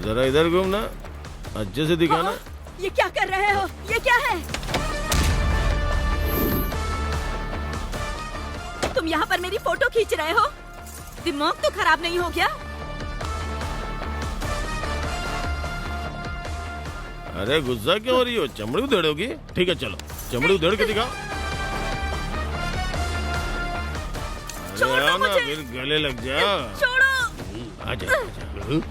जरा इधर घूमना, अच्छे से दिखाना। ये क्या कर रहे हो? ये क्या है? तुम यहाँ पर मेरी फोटो खींच रहे हो? दिमाग तो खराब नहीं हो गया? अरे गुस्सा क्यों हो रही हो? चमड़ी उधेड़ोगी? ठीक है चलो, चमड़ी उधेड़ के दिखाओ। छोड़ अरे दो आओ ना, मुझे। फिर गले लग जा। छोड़ो। आजा आजा।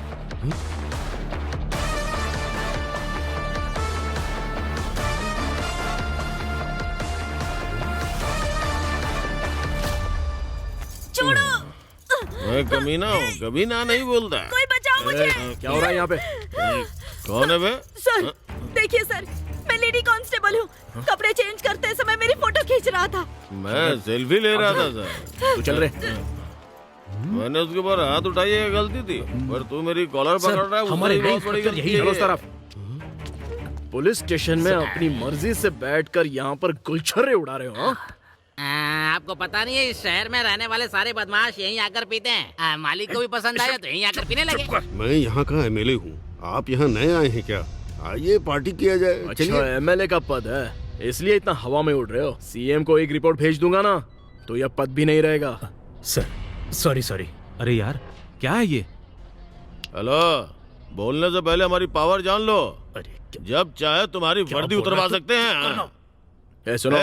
छोड़ो। मैं कमीना हूँ, कभी ना नहीं बोलता। कोई बचाओ मुझे। क्या हो रहा है यहाँ पे? कौन है बे? सर, देखिए सर, मैं लेडी कांस्टेबल हूँ। कपड़े चेंज करते समय मेरी फोटो खींच रहा था। मैं सेल्फी ले रहा था सर। तू चल रहे। मैंने उसके ऊपर हाथ उठाई है, गलती थी, पर तू मेरी कॉलर पकड़ रहा है, हमारे उससे नए बहुत बड़ी इंस्पेक्टर गलती यही है। चलो सर आप। पुलिस स्टेशन में अपनी मर्जी से बैठकर यहाँ पर गुलछर्रे उड़ा रहे हो हाँ? आपको पता नहीं है इस शहर में रहने वाले सारे बदमाश यहीं आकर पीते हैं। मालिक को भी पसंद आया तो यहीं आकर पीने लगे। मैं यहाँ का एमएलए हूँ, आप यहाँ नए आए हैं क्या? आइए पार्टी किया जाए। अच्छा एमएलए का पद है इसलिए इतना हवा में उड़ रहे हो। सीएम को एक रिपोर्ट भेज दूंगा ना तो यह पद भी नहीं रहेगा। Sir sorry. अरे यार क्या है ये? हेलो, बोलने से पहले हमारी पावर जान लो। अरे जब चाहे तुम्हारी वर्दी बोल उतरवा रहा है सकते हैं। ए सुनो,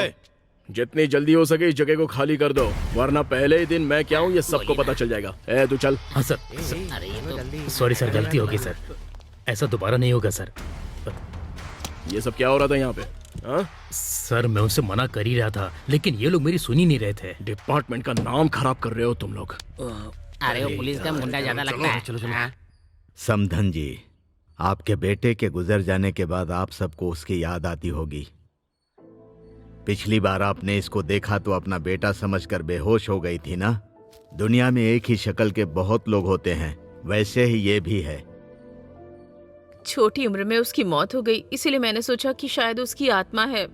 जितनी जल्दी हो सके इस जगह को खाली कर दो, वरना पहले ही दिन मैं क्या हूँ ये सबको पता चल जाएगा। ए तू चल। हाँ सर। अरे ये तो सॉरी सर, गलती होगी सर, ऐसा दोबारा नहीं होगा सर। ये सब क्या हो रहा था यहाँ पे हाँ? सर मैं उनसे मना कर ही रहा था लेकिन ये लोग मेरी सुनी नहीं रहे थे। डिपार्टमेंट का नाम खराब कर रहे हो तुम लोग। अरे वो पुलिस का मुंडा ज्यादा लगता है। चलो हाँ। समधन जी, आपके बेटे के गुजर जाने के बाद आप सबको उसकी याद आती होगी। पिछली बार आपने इसको देखा तो अपना बेटा समझकर बेहोश हो गई थी ना। दुनिया में एक ही शक्ल के बहुत लोग होते हैं, वैसे ही ये भी है। छोटी उम्र में उसकी मौत हो गई इसीलिए मैंने सोचा कि शायद उसकी आत्मा है।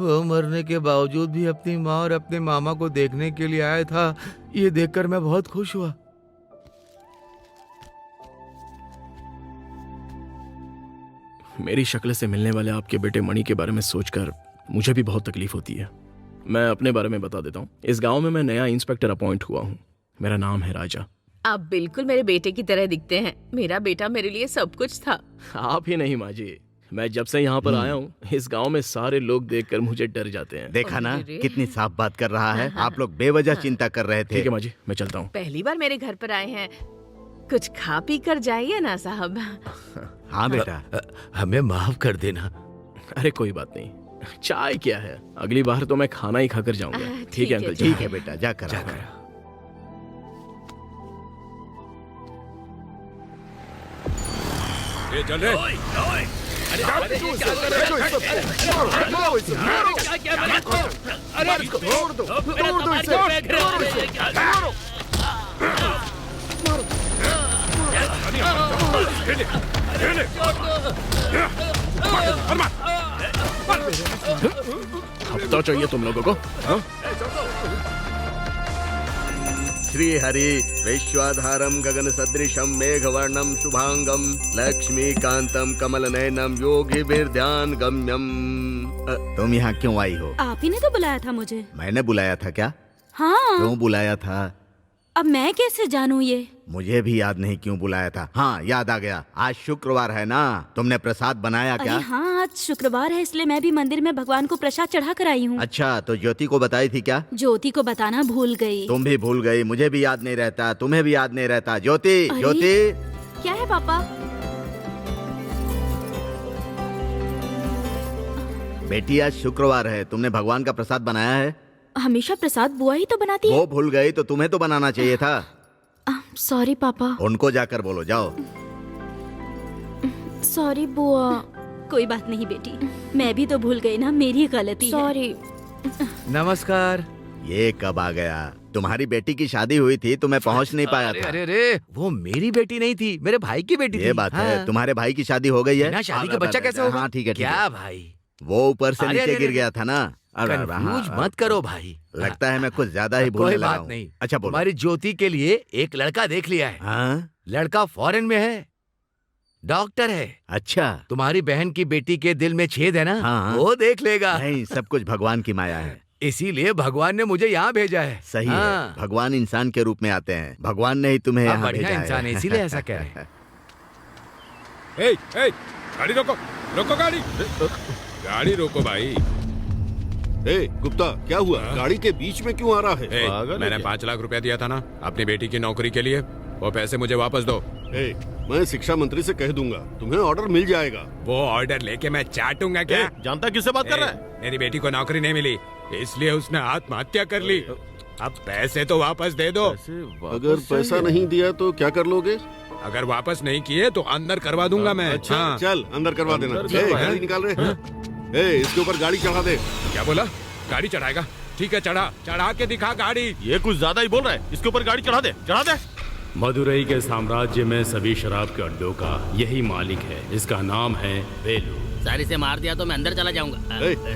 वो मरने के बावजूद भी अपनी माँ और अपने मामा को देखने के लिए आया था। ये देखकर मैं बहुत खुश हुआ। मेरी शक्ल से मिलने वाले आपके बेटे मणि के बारे में सोचकर मुझे भी बहुत तकलीफ होती है। मैं अपने बारे में बता देता हूँ। इस गांव में मैं नया इंस्पेक्टर अपॉइंट हुआ हूँ। मेरा नाम है राजा। आप बिल्कुल मेरे बेटे की तरह दिखते हैं। मेरा बेटा मेरे लिए सब कुछ था। आप ही नहीं माँ जी, मैं जब से यहाँ पर आया हूँ इस गांव में सारे लोग देखकर मुझे डर जाते हैं। देखा ना अरे रे। कितनी साफ बात कर रहा है। आप लोग बेवजह चिंता कर रहे थे। ठीक है माँ जी, मैं चलता हूँ। पहली बार मेरे घर पर आए हैं, कुछ खा पी कर जाइए ना साहब। हाँ बेटा, हमें माफ कर देना। अरे कोई बात नहीं, चाय क्या है, अगली बार तो मैं खाना ही खाकर जाऊंगा। ठीक है अंकल जी। ठीक है बेटा, जाकर आओ। चल रहे। हफ्ता चाहिए तुम लोगों को हाँ? श्री हरि विश्वाधारम गगन सदृशम मेघवर्णम शुभांगम लक्ष्मीकांतम कमल नयनम योगी ध्यान गम्यम। तुम यहाँ क्यों आई हो? आप ही ने तो बुलाया था मुझे। मैंने बुलाया था क्या? हाँ। क्यों बुलाया था? अब मैं कैसे जानूं ये? मुझे भी याद नहीं क्यों बुलाया था। हाँ याद आ गया, आज शुक्रवार है ना। तुमने प्रसाद बनाया क्या? अरे हाँ, आज शुक्रवार है इसलिए मैं भी मंदिर में भगवान को प्रसाद चढ़ा कर आई हूँ। अच्छा, तो ज्योति को बताई थी क्या? ज्योति को बताना भूल गई। तुम भी भूल गई, मुझे भी याद नहीं रहता, तुम्हें भी याद नहीं रहता। ज्योति, अरे? ज्योति क्या है पापा? बेटी आज शुक्रवार है, तुमने भगवान का प्रसाद बनाया है? हमेशा प्रसाद बुआ ही तो बनाती है। वो भूल गई तो तुम्हें तो बनाना चाहिए था। सॉरी पापा। उनको जाकर बोलो, जाओ। सॉरी बुआ। कोई बात नहीं बेटी, मैं भी तो भूल गई ना, मेरी गलती है। सॉरी। नमस्कार। ये कब आ गया? तुम्हारी बेटी की शादी हुई थी तो मैं पहुंच नहीं पाया था। अरे वो मेरी बेटी नहीं थी, मेरे भाई की बेटी थी। ये बात है। हाँ। तुम्हारे भाई की शादी हो गई है? बिना शादी का बच्चा कैसे होगा? हाँ ठीक है, ठीक है। क्या भाई? वो ऊपर से अरे, नीचे अरे, गिर अरे। गया था ना, कंफ्यूज मत करो भाई। लगता है मैं कुछ ज्यादा ही बोलने कोई लगा बात हूँ। नहीं। अच्छा बोलो। हमारी ज्योति के लिए एक लड़का देख लिया है। हाँ? लड़का फॉरेन में है, डॉक्टर है। अच्छा। तुम्हारी बहन की बेटी के दिल में छेद है ना, हाँ। वो देख लेगा। नहीं, सब कुछ भगवान की माया है। इसीलिए भगवान ने मुझे यहाँ भेजा है। सही हाँ। है, भगवान इंसान के रूप में आते हैं। भगवान ने ही तुम्हें आप यहाँ बढ़िया भेजा इंसान है, इसीलिए ऐसा कह रहे हैं। गाड़ी रोको, रोको गाड़ी, गाड़ी रोको भाई। ए गुप्ता, क्या हुआ? गाड़ी के बीच में क्यों आ रहा है? मैंने 5 लाख रुपया दिया था ना अपनी बेटी की नौकरी के लिए, वो पैसे मुझे वापस दो। मैं शिक्षा मंत्री से कह दूंगा, तुम्हें ऑर्डर मिल जाएगा। वो ऑर्डर लेके मैं चाटूंगा क्या? जानता किससे बात कर रहा है? मेरी बेटी को नौकरी नहीं मिली, इसलिए उसने आत्महत्या कर ली। अब पैसे तो वापस दे दो। अगर पैसा नहीं दिया तो क्या कर लोगे? अगर वापस नहीं किए तो अंदर करवा दूंगा मैं। अच्छा, हाँ। चल अंदर करवा देना। गाड़ी निकाल रहे। इसके ऊपर गाड़ी चढ़ा दे। क्या बोला? गाड़ी चढ़ाएगा? ठीक है, चढ़ा के दिखा गाड़ी। ये कुछ ज्यादा ही बोल रहा है, इसके ऊपर गाड़ी चढ़ा दे, चढ़ा दे। मदुरई के साम्राज्य में सभी शराब के अड्डों का यही मालिक है, इसका नाम है वेलू। सारी से मार दिया तो मैं अंदर चला जाऊंगा।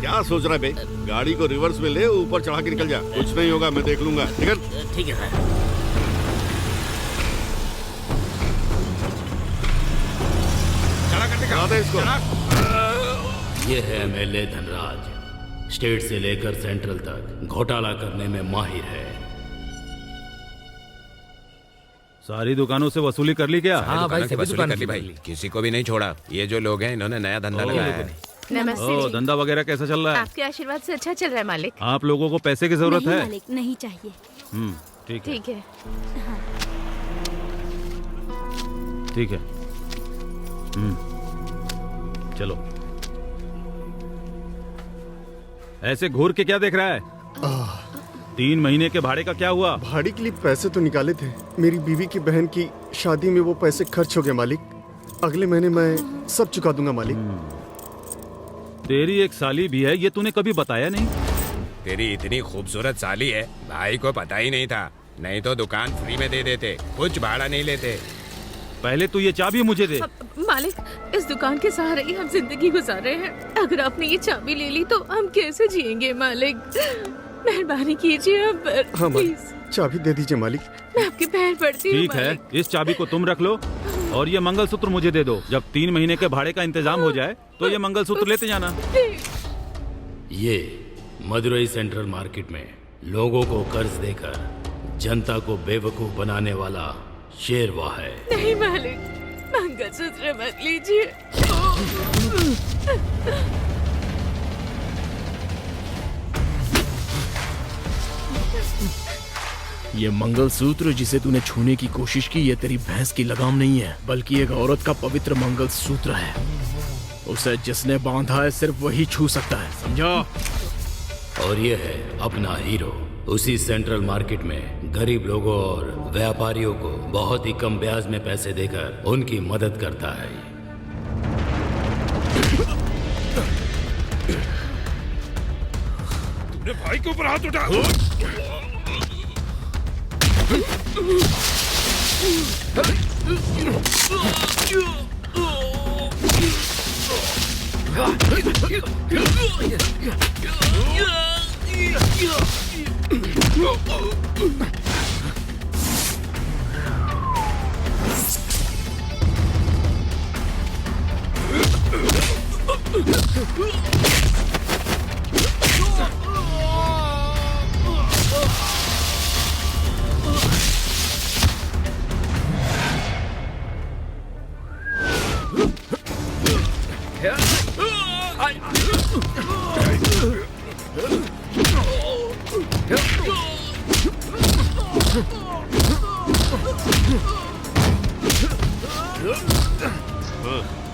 क्या सोच रहा है बे? गाड़ी को रिवर्स में ले, ऊपर चढ़ा के निकल जा। कुछ नहीं होगा, मैं देख लूंगा। ठीक है सर। चढ़ा दे इसको। ये है एमएलए धनराज, स्टेट से लेकर सेंट्रल तक घोटाला करने में माहिर है। सारी दुकानों से वसूली कर ली क्या? हाँ भाई, वसूली कर ली भाई, किसी को भी नहीं छोड़ा। ये जो लोग हैं, इन्होंने नया धंधा लगाया है। नमस्ते जी। धंधा वगैरह कैसा चल रहा है? आपके आशीर्वाद से अच्छा चल रहा है मालिक। आप लोगों को पैसे की जरूरत है? मालिक नहीं चाहिए। ठीक है, ठीक है। ठीक है। चलो, ऐसे घूर के क्या देख रहा है? 3 महीने के भाड़े का क्या हुआ? भाड़े के लिए पैसे तो निकाले थे, मेरी बीवी की बहन की शादी में वो पैसे खर्च हो गए मालिक। अगले महीने मैं सब चुका दूंगा मालिक। तेरी एक साली भी है, ये तूने कभी बताया नहीं। तेरी इतनी खूबसूरत साली है, भाई को पता ही नहीं था, नहीं तो दुकान फ्री में दे देते, कुछ भाड़ा नहीं लेते। पहले तू ये चाबी मुझे दे। मालिक, इस दुकान के सहारे ही हम जिंदगी गुजार रहे हैं। अगर आपने ये चाबी ले ली तो हम कैसे जिएंगे मालिक? मेहरबानी कीजिए हम पर। हाँ मालिक, चाबी दे दीजिए मालिक। मैं आपके पैर पड़ती हूँ। ठीक है, इस चाबी को तुम रख लो और ये मंगलसूत्र मुझे दे दो। जब 3 महीने के भाड़े का इंतजाम हो जाए तो ये मंगलसूत्र लेते जाना। ये मदुरई सेंट्रल मार्केट में लोगों को कर्ज देकर जनता को बेवकूफ बनाने वाला शेरवा है। नहीं मालिक, मंगलसूत्र मत लीजिए। ये मंगलसूत्र जिसे तूने छूने की कोशिश की, ये तेरी भैंस की लगाम नहीं है, बल्कि एक औरत का पवित्र मंगलसूत्र है। उसे जिसने बांधा है सिर्फ वही छू सकता है, समझा? और ये है अपना हीरो, उसी सेंट्रल मार्केट में गरीब लोगों और व्यापारियों को बहुत ही कम ब्याज में पैसे देकर उनकी मदद करता है। तुमने भाई के ऊपर हाथ उठा।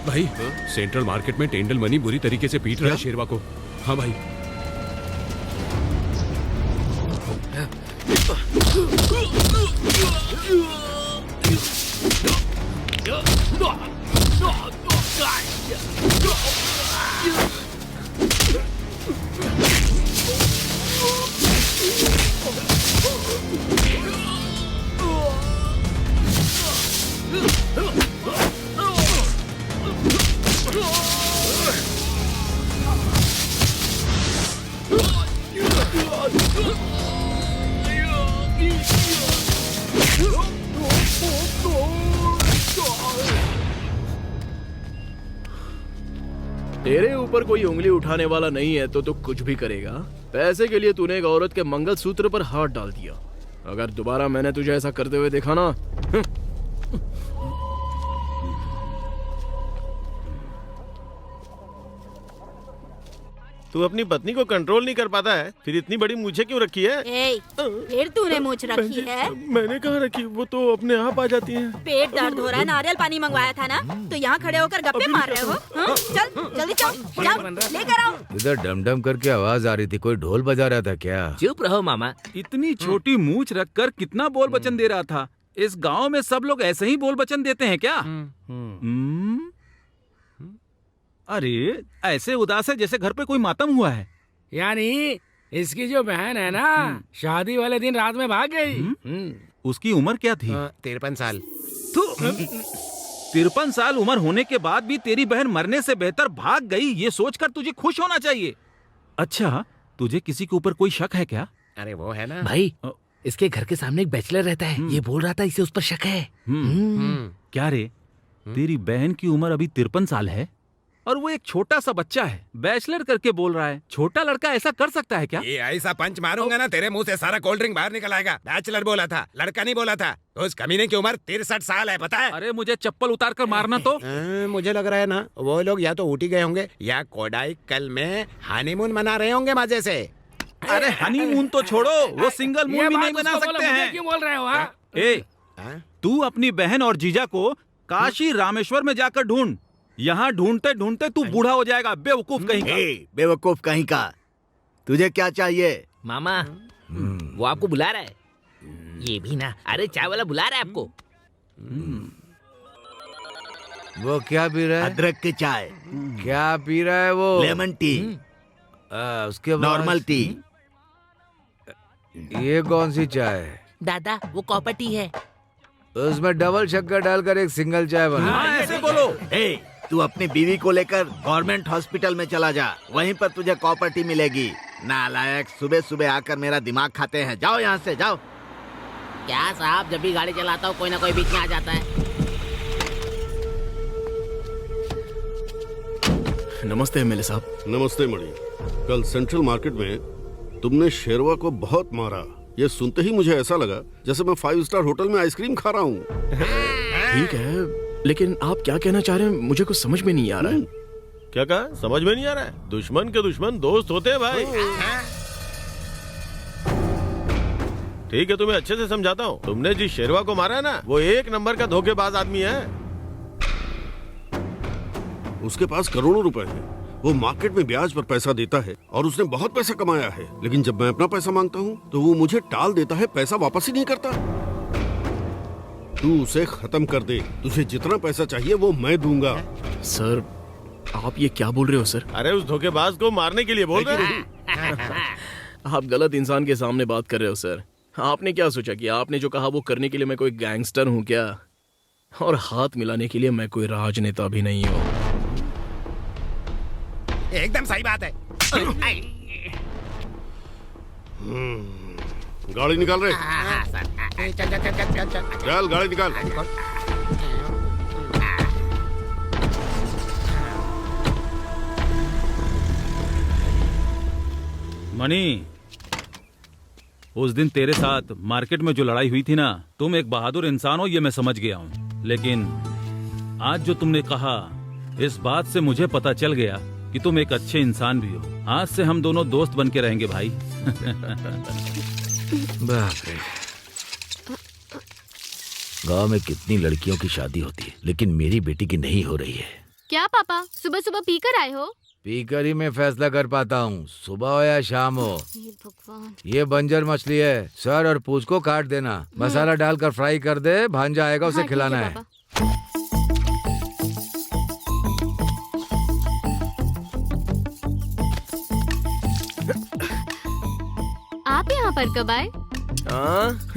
भाई, सेंट्रल मार्केट में टेंडल मनी बुरी तरीके से पीट रहा है शेरवा को। हाँ भाई। तेरे ऊपर कोई उंगली उठाने वाला नहीं है तो तू कुछ भी करेगा। पैसे के लिए तूने एक औरत के मंगलसूत्र पर हाथ डाल दिया। अगर दोबारा मैंने तुझे ऐसा करते हुए देखा ना, तू अपनी पत्नी को कंट्रोल नहीं कर पाता है, फिर इतनी बड़ी मूछें क्यों रखी है? ए, फिर तूने मूछ रखी है? मैंने कहाँ रखी? वो तो अपने आप आ जाती है। पेट दर्द हो रहा है, नारियल पानी मंगवाया था ना, तो यहाँ खड़े होकर गप्पे मार रहे हो? हाँ? चल जल्दी चल, जाओ लेकर आओ। इधर डमडम करके आवाज आ रही थी, कोई ढोल बजा रहा था क्या? चुप रहो मामा। इतनी छोटी मूछ रखकर कितना बोल बचन दे रहा था। इस गांव में सब लोग ऐसे ही बोल बचन देते हैं क्या? अरे ऐसे उदास है जैसे घर पे कोई मातम हुआ है। यानी इसकी जो बहन है ना, शादी वाले दिन रात में भाग गई। उसकी उम्र क्या थी? 53 साल। 53 साल उम्र होने के बाद भी तेरी बहन मरने से बेहतर भाग गई, ये सोचकर तुझे खुश होना चाहिए। अच्छा, तुझे किसी के ऊपर कोई शक है क्या? अरे वो है ना भाई, इसके घर के सामने एक बैचलर रहता है, ये बोल रहा था इसे उस पर शक है। क्या रे, तेरी बहन की उम्र अभी 53 साल है और वो एक छोटा सा बच्चा है, बैचलर करके बोल रहा है। छोटा लड़का ऐसा कर सकता है क्या? ये ऐसा पंच मारूंगा ना तेरे मुंह से सारा कोल्ड ड्रिंक बाहर निकल आएगा। बैचलर बोला था, लड़का नहीं बोला था। उस कमीने की उम्र 63 साल है, पता है? अरे मुझे चप्पल उतार कर मारना तो। मुझे लग रहा है ना वो लोग या तो ऊटी गए होंगे या कोडाईकल में हनीमून मना रहे होंगे मजे से। अरे हनीमून तो छोड़ो, वो सिंगल मून भी नहीं बना सकते हैं। क्यों बोल रहे हो? ए, तू अपनी बहन और जीजा को काशी रामेश्वर में जाकर ढूंढ। यहाँ ढूंढते ढूंढते तू बूढ़ा हो जाएगा, बेवकूफ कहीं का। बेवकूफ कहीं का, तुझे क्या चाहिए? मामा, वो आपको बुला रहा है। ये भी ना, अरे चाय वाला बुला रहा है आपको। वो क्या पी रहा है? अदरक की चाय। क्या पी रहा है वो? Lemon tea. उसके बाद नॉर्मल टी। ये कौन सी चाय है? दादा, वो कॉपर टी है। उसमें डबल शक्कर डालकर एक सिंगल चाय बना। ऐसे बोलो। तू अपनी बीवी को लेकर गवर्नमेंट हॉस्पिटल में चला जा, वहीं पर तुझे कॉपर टी मिलेगी। नालायक, सुबह सुबह आकर मेरा दिमाग खाते हैं। जाओ यहाँ से, जाओ। क्या साहब, जब भी गाड़ी चलाता हूँ कोई ना कोई बीच में आ जाता है। नमस्ते एमएलए साहब। नमस्ते मणि। कल सेंट्रल मार्केट में तुमने शेरवा को बहुत मारा। ये सुनते ही मुझे ऐसा लगा जैसे मैं 5 स्टार होटल में आइसक्रीम खा रहा हूँ। ठीक है, लेकिन आप क्या कहना चाह रहे हैं मुझे कुछ समझ में नहीं आ रहा है। क्या कहा? समझ में नहीं आ रहा है? दुश्मन के दुश्मन दोस्त होते हैं भाई। ठीक है, तुम्हें अच्छे से समझाता हूँ। तुमने जिस शेरवा को मारा है ना, वो 1 नंबर का धोखेबाज आदमी है। उसके पास करोड़ों रुपए हैं। वो मार्केट में ब्याज पर पैसा देता है और उसने बहुत पैसा कमाया है। लेकिन जब मैं अपना पैसा मांगता हूँ तो वो मुझे टाल देता है, पैसा वापस ही नहीं करता। तू उसे खत्म कर दे। तुझे जितना पैसा चाहिए वो मैं दूंगा। सर, आप ये क्या बोल रहे हो सर? अरे उस धोखेबाज को मारने के लिए बोल रहे हैं। आप गलत इंसान के सामने बात कर रहे हो सर। आपने क्या सोचा कि आपने जो कहा वो करने के लिए मैं कोई गैंगस्टर हूँ क्या? और हाथ मिलाने के लिए मैं कोई राजनेता भी नहीं हूँ। एकदम सही बात है। गाड़ी निकाल रहे। चल चल चल चल चल चल गाड़ी निकाल। मणि, उस दिन तेरे साथ मार्केट में जो लड़ाई हुई थी ना, तुम एक बहादुर इंसान हो ये मैं समझ गया हूँ। लेकिन आज जो तुमने कहा, इस बात से मुझे पता चल गया कि तुम एक अच्छे इंसान भी हो। आज से हम दोनों दोस्त बन के रहेंगे भाई। बाप रे, गांव में कितनी लड़कियों की शादी होती है, लेकिन मेरी बेटी की नहीं हो रही है। क्या पापा, सुबह सुबह पीकर आए हो? पीकर ही मैं फैसला कर पाता हूँ, सुबह हो या शाम हो। भगवान, ये बंजर मछली है, सर और पूंछ को काट देना, मसाला डालकर फ्राई कर दे, भांजा आएगा उसे खिलाना है। आप यहाँ पर कब आए?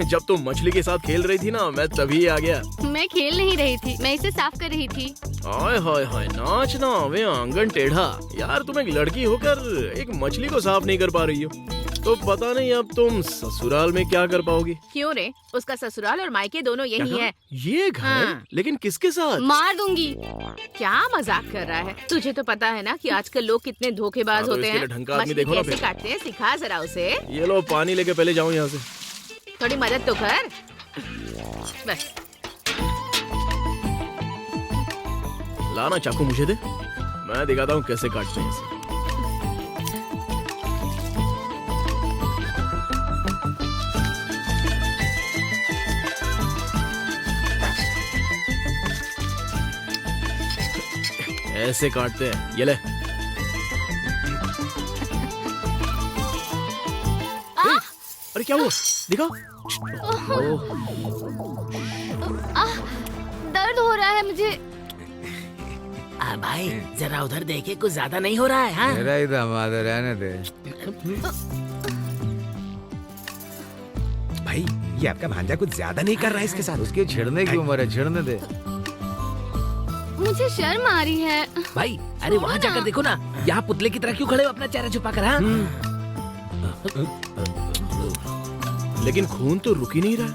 जब तुम मछली के साथ खेल रही थी ना, मैं तभी आ गया। मैं खेल नहीं रही थी, मैं इसे साफ कर रही थी। हाय हाय हाय, नाचना वे आंगन टेढ़ा। यार तुम एक लड़की होकर एक मछली को साफ नहीं कर पा रही हो। तो पता नहीं अब तुम ससुराल में क्या कर पाओगी। क्यों रे, उसका ससुराल और मायके दोनों यही है। ये घर हाँ। लेकिन किसके साथ? मार दूंगी। क्या मजाक कर रहा है? तुझे तो पता है ना कि आजकल लोग कितने धोखेबाज हाँ, तो होते इसके हैं। लिए ढंग का आदमी मछली देखो ना कैसे फिर। काटते हैं, सिखा जरा उसे। ये लो पानी लेके पहले जाऊं यहाँ से। थोड़ी मदद तो कर बस। लाना चाकू मुझे दे, मैं दिखाता हूँ कैसे काटते हैं इसे। ऐसे काटते हैं, ये ले। अरे क्या हुआ? दिखाओ। दर्द हो रहा है मुझे। भाई जरा उधर देखे, कुछ ज्यादा नहीं हो रहा है? हाँ? मेरा ही दामाद है, रहने दे। भाई ये आपका भांजा कुछ ज्यादा नहीं कर रहा है इसके साथ? उसके छिड़ने की उम्र है, छिड़ने दे। मुझे शर्म आ रही है। भाई अरे वहाँ जाकर देखो ना, यहाँ पुतले की तरह क्यों खड़े हो अपना चेहरा छुपा कर? हाँ? लेकिन खून तो रुक ही नहीं रहा।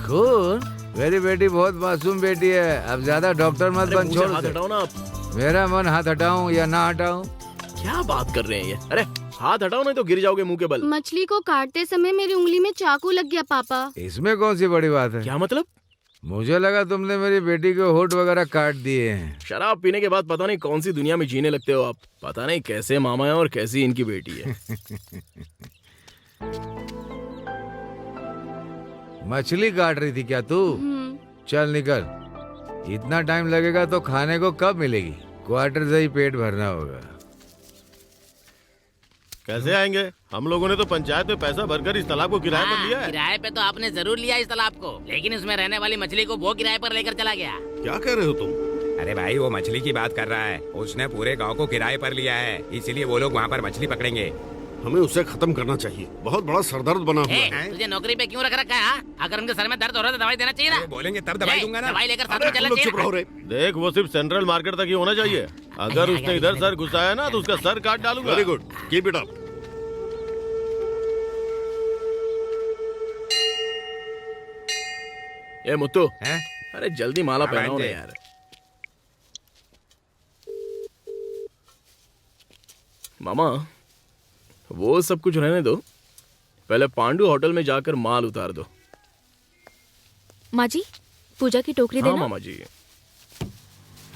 खून? मेरी बेटी बहुत मासूम बेटी है, अब ज्यादा डॉक्टर मत बन, छोड़ हाथ दे। हटाओ ना आप। मेरा मन हाथ हटाऊं या ना हटाऊं? क्या बात कर रहे हैं ये? अरे हाथ हटाओ नहीं तो गिर जाओगे मुंह के बल। मछली को काटते समय मेरी उंगली में चाकू लग गया पापा। इसमें कौन सी बड़ी बात है? क्या मतलब? मुझे लगा तुमने मेरी बेटी के होठ वगैरह काट दिए हैं। शराब पीने के बाद पता नहीं कौन सी दुनिया में जीने लगते हो आप। पता नहीं कैसे मामा है और कैसी इनकी बेटी है। मछली काट रही थी क्या तू? चल निकल, इतना टाइम लगेगा तो खाने को कब मिलेगी? क्वार्टर से ही पेट भरना होगा। कैसे आएंगे? हम लोगों ने तो पंचायत में पैसा भरकर इस तालाब को किराए पर लिया है। किराए पे तो आपने जरूर लिया इस तालाब को, लेकिन उसमें रहने वाली मछली को वो किराए पर लेकर चला गया। क्या कह रहे हो तुम? अरे भाई वो मछली की बात कर रहा है, उसने पूरे गांव को किराए पर लिया है, इसीलिए वो लोग वहाँ पर मछली पकड़ेंगे। हमें उसे खत्म करना चाहिए, बहुत बड़ा सरदर्द बना हुआ है। तुझे नौकरी पे क्यों रख रखा है? हाँ? अगर उनके सर में दर्द हो रहा है तो दवाई देना चाहिए ना। बोलेंगे तब दवाई दूंगा ना। दवाई लेकर साथ में चलना चाहिए। देख वो सिर्फ सेंट्रल मार्केट तक ही होना चाहिए। अगर उसने इधर सर घुसाया ना तो उसका सर काट डालूंगा। Very good, keep it up. ए मुत्तू, अरे जल्दी माला पहनाओ ना यार। मामा वो सब कुछ रहने दो, पहले पांडु होटल में जाकर माल उतार दो। माँ जी, पूजा की टोकरी हाँ देना। मामा जी,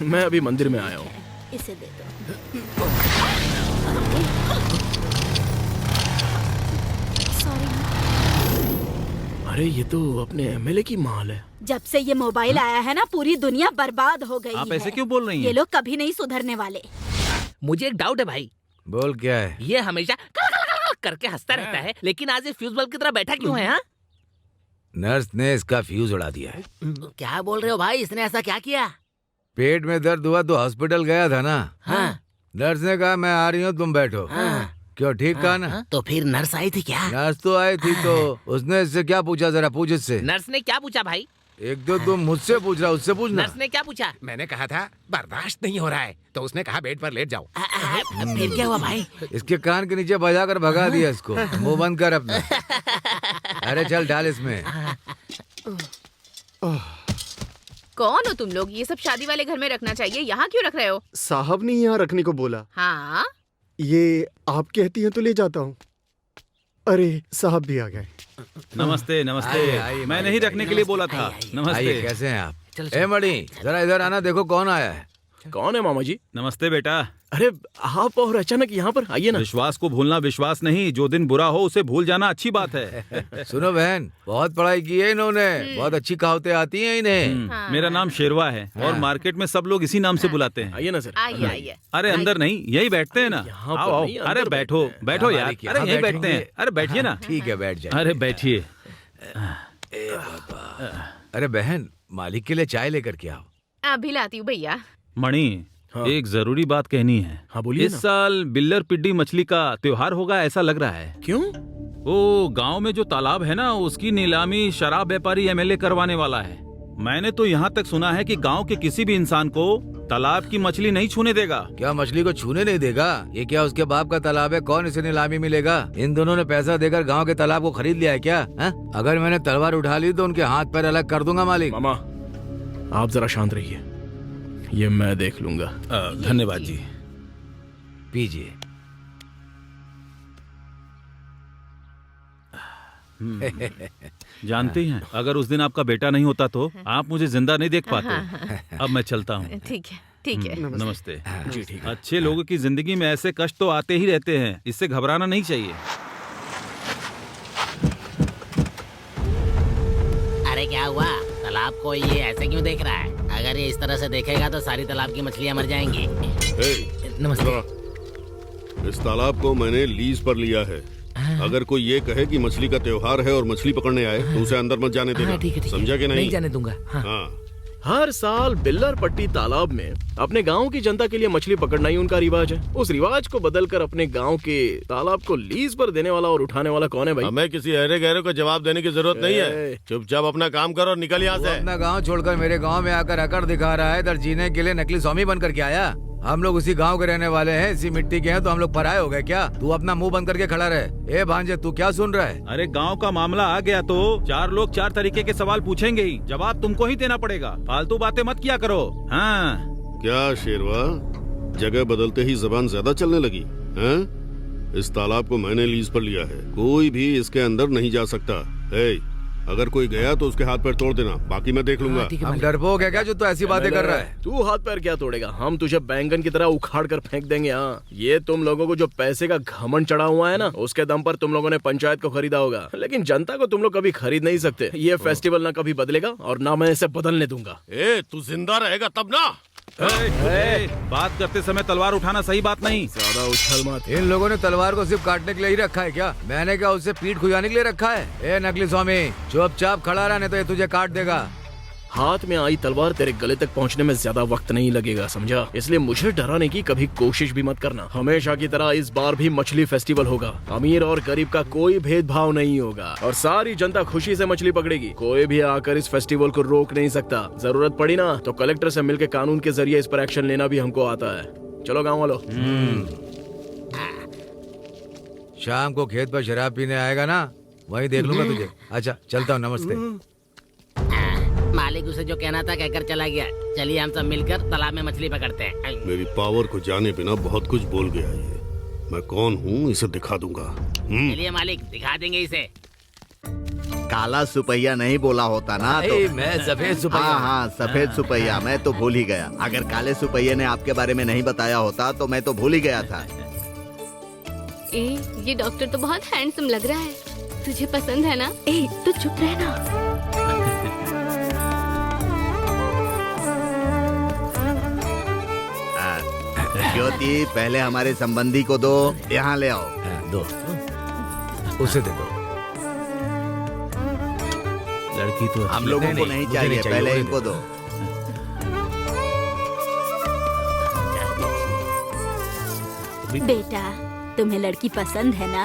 मैं अभी मंदिर में आया हूँ। इसे दे दो। अरे ये तो अपने एमएलए की माल है। जब से ये मोबाइल आया है ना, पूरी दुनिया बर्बाद हो गई आप है। ऐसे क्यों बोल रही हैं? ये लोग कभी नहीं सुधरने वाले। मुझे एक डाउट है भाई। बोल क्या है? ये हमेशा करके हंसता रहता है, लेकिन आज ये फ्यूज बल्ब की तरह बैठा क्यों है? हाँ? नर्स ने इसका फ्यूज उड़ा दिया है। क्या बोल रहे हो भाई, इसने ऐसा क्या किया? पेट में दर्द हुआ तो हॉस्पिटल गया था ना। हाँ। नर्स ने कहा मैं आ रही हूँ, तुम बैठो। हाँ। क्यों, ठीक कहा ना? तो फिर नर्स आई थी क्या? नर्स तो आई थी, तो उसने इससे क्या पूछा? जरा पूछ इससे। नर्स ने क्या पूछा भाई? एक दो तुम मुझसे पूछ रहा, उससे पूछना। नर्स ने क्या पूछा? मैंने कहा था बर्दाश्त नहीं हो रहा है, तो उसने कहा बेड पर लेट जाओ। फिर क्या हुआ भाई? इसके कान के नीचे बजा कर भगा दिया इसको। मुंह बंद कर अपना। अरे चल डाल इसमें। कौन हो तुम लोग? ये सब शादी वाले घर में रखना चाहिए, यहाँ क्यों रख रहे हो? साहब ने यहाँ रखने को बोला। हाँ, ये आप कहती हैं तो ले जाता हूँ। अरे साहब भी आ गए। नमस्ते नमस्ते। आइए, मैंने ही रखने के लिए बोला था। नमस्ते। आइए, कैसे हैं आप? ए मणि, जरा इधर आना, देखो कौन आया है। कौन है मामा जी? नमस्ते बेटा। अरे आप और अचानक यहाँ पर आइए ना। विश्वास को भूलना विश्वास नहीं, जो दिन बुरा हो उसे भूल जाना अच्छी बात है। सुनो बहन, बहुत पढ़ाई की है इन्होंने, बहुत अच्छी कहावतें आती हैं इन्हें। मेरा नाम शेरवा है और मार्केट में सब लोग इसी नाम से बुलाते हैं। आइए ना सर। आइए आइए। अरे अंदर नहीं, यही बैठते हैं ना। आओ आओ। अरे बैठो बैठो यार। अरे यही बैठते हैं। अरे बैठिए ना। ठीक है, बैठ जाए। अरे बैठिए। अरे बहन, मालिक के लिए चाय लेकर के आओ। अभी लाती हूँ भैया। मणि, एक जरूरी बात कहनी है। हाँ बोलिए। इस साल बिल्लर पिड्डी मछली का त्योहार होगा ऐसा लग रहा है। क्यों? वो गांव में जो तालाब है ना, उसकी नीलामी शराब व्यापारी एमएलए करवाने वाला है। मैंने तो यहाँ तक सुना है कि गांव के किसी भी इंसान को तालाब की मछली नहीं छूने देगा। क्या मछली को छूने नहीं देगा? ये क्या उसके बाप का तालाब है? कौन इसे नीलामी मिलेगा? इन दोनों ने पैसा देकर गांव के तालाब को खरीद लिया है क्या? अगर मैंने तलवार उठा ली तो उनके हाथ पैर अलग कर दूंगा मालिक। मामा आप जरा शांत रहिए, ये मैं देख लूंगा। धन्यवाद जी। पीजिए। जानती हैं, अगर उस दिन आपका बेटा नहीं होता तो आप मुझे जिंदा नहीं देख पाते। अब मैं चलता हूँ। ठीक है, ठीक है। नमस्ते। जी ठीक है। अच्छे लोगों की जिंदगी में ऐसे कष्ट तो आते ही रहते हैं, इससे घबराना नहीं चाहिए। अरे क्या हुआ? तालाब को ये ऐसे क्यों देख रहा है? अगर ये इस तरह से देखेगा तो सारी तालाब की मछलियाँ मर जाएंगी। नमस्ते। इस तालाब को मैंने लीज पर लिया है। अगर कोई ये कहे कि मछली का त्योहार है और मछली पकड़ने आए तो उसे अंदर मत जाने देना। समझा कि नहीं? जाने दूंगा। हाँ। हर साल बिल्लर पट्टी तालाब में अपने गांव की जनता के लिए मछली पकड़ना ही उनका रिवाज है। उस रिवाज को बदलकर अपने गांव के तालाब को लीज पर देने वाला और उठाने वाला कौन है भाई? हमें किसी अरे गहरे को जवाब देने की जरूरत नहीं है। चुपचाप अपना काम करो और निकल यहाँ से। अपना गाँव छोड़कर मेरे गाँव में आकर अकड़ दिखा रहा है। इधर जीने के लिए नकली स्वामी बनकर के आया। हम लोग उसी गांव के रहने वाले हैं, इसी मिट्टी के हैं, तो हम लोग पराये हो गए क्या? तू अपना मुंह बंद करके खड़ा रहे। ए भांजे, तू क्या सुन रहा है? अरे गांव का मामला आ गया तो 4 लोग 4 तरीके के सवाल पूछेंगे ही, जवाब तुमको ही देना पड़ेगा। फालतू बातें मत किया करो। हाँ। क्या शेरवा, जगह बदलते ही जबान ज्यादा चलने लगी हैं? इस तालाब को मैंने लीज पर लिया है, कोई भी इसके अंदर नहीं जा सकता। अगर कोई गया तो उसके हाथ पैर तोड़ देना, बाकी मैं देख लूंगा। हम डरपोक है क्या जो तू ऐसी बातें कर रहा है? तू हाथ पैर क्या तोड़ेगा? हम तुझे बैंगन की तरह उखाड़ कर फेंक देंगे। हाँ, ये तुम लोगों को जो पैसे का घमंड चढ़ा हुआ है ना, उसके दम पर तुम लोगों ने पंचायत को खरीदा होगा, लेकिन जनता को तुम लोग कभी खरीद नहीं सकते। ये फेस्टिवल ना कभी बदलेगा और ना मैं इसे बदलने दूंगा। तू जिंदा रहेगा तब ना। बात करते समय तलवार उठाना सही बात नहीं। ज्यादा उछल मत। इन लोगों ने तलवार को सिर्फ काटने के लिए ही रखा है क्या? मैंने क्या उससे पीठ खुजाने के लिए रखा है? ए नकली स्वामी, चुपचाप खड़ा रहने तो ये तुझे काट देगा। हाथ में आई तलवार तेरे गले तक पहुंचने में ज्यादा वक्त नहीं लगेगा, समझा? इसलिए मुझे डराने की कभी कोशिश भी मत करना। हमेशा की तरह इस बार भी मछली फेस्टिवल होगा। अमीर और गरीब का कोई भेदभाव नहीं होगा और सारी जनता खुशी से मछली पकड़ेगी। कोई भी आकर इस फेस्टिवल को रोक नहीं सकता। जरूरत पड़ी ना तो कलेक्टर से मिलकर कानून के जरिए इस पर एक्शन लेना भी हमको आता है। चलो गाँव वालों। शाम को खेत पर शराब पीने आएगा ना, वहीं देख लूंगा तुझे। अच्छा चलता हूँ, नमस्ते। मालिक उसे जो कहना था कहकर चला गया। चलिए हम सब मिलकर तालाब में मछली पकड़ते हैं। मेरी पावर को जाने बिना बहुत कुछ बोल गया ये। मैं कौन हूँ इसे दिखा दूंगा। चलिए मालिक, दिखा देंगे इसे। काला सुपैया नहीं बोला होता ना तो मैं सफेद सुपैया। हाँ, सफेद सुपैया। मैं तो भूल ही गया। अगर काले सुपैया ने आपके बारे में नहीं बताया होता तो मैं तो भूल ही गया था। ये डॉक्टर तो बहुत हैंडसम लग रहा है। तुझे पसंद है ना? तू चुप रहना। ज्योति, पहले हमारे संबंधी को दो। यहाँ ले आओ। दो, उसे दे दो। लड़की तो हम लोगों को नहीं चाहिए, पहले इनको दो। बेटा, तुम्हें लड़की पसंद है ना?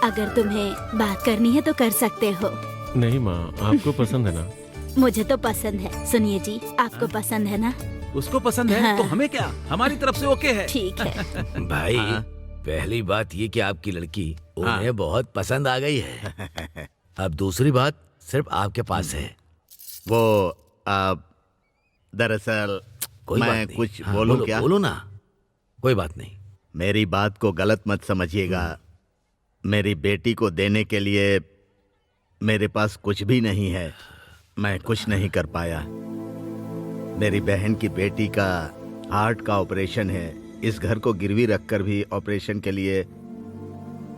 अगर तुम्हें बात करनी है तो कर सकते हो। नहीं माँ, आपको पसंद है ना? मुझे तो पसंद है। सुनिए जी, आपको पसंद है ना? उसको पसंद है तो हमें क्या, हमारी तरफ से ओके है। ठीक है। भाई, पहली बात ये कि आपकी लड़की उन्हें बहुत पसंद आ गई है। अब दूसरी बात सिर्फ आपके पास है। वो दरअसल मैं कुछ बोलूं क्या? बोलो ना, कोई बात नहीं। मेरी बात को गलत मत समझिएगा। मेरी बेटी को देने के लिए मेरे पास कुछ भी नहीं है। मैं कुछ नहीं कर पाया। मेरी बहन की बेटी का हार्ट का ऑपरेशन है। इस घर को गिरवी रखकर भी ऑपरेशन के लिए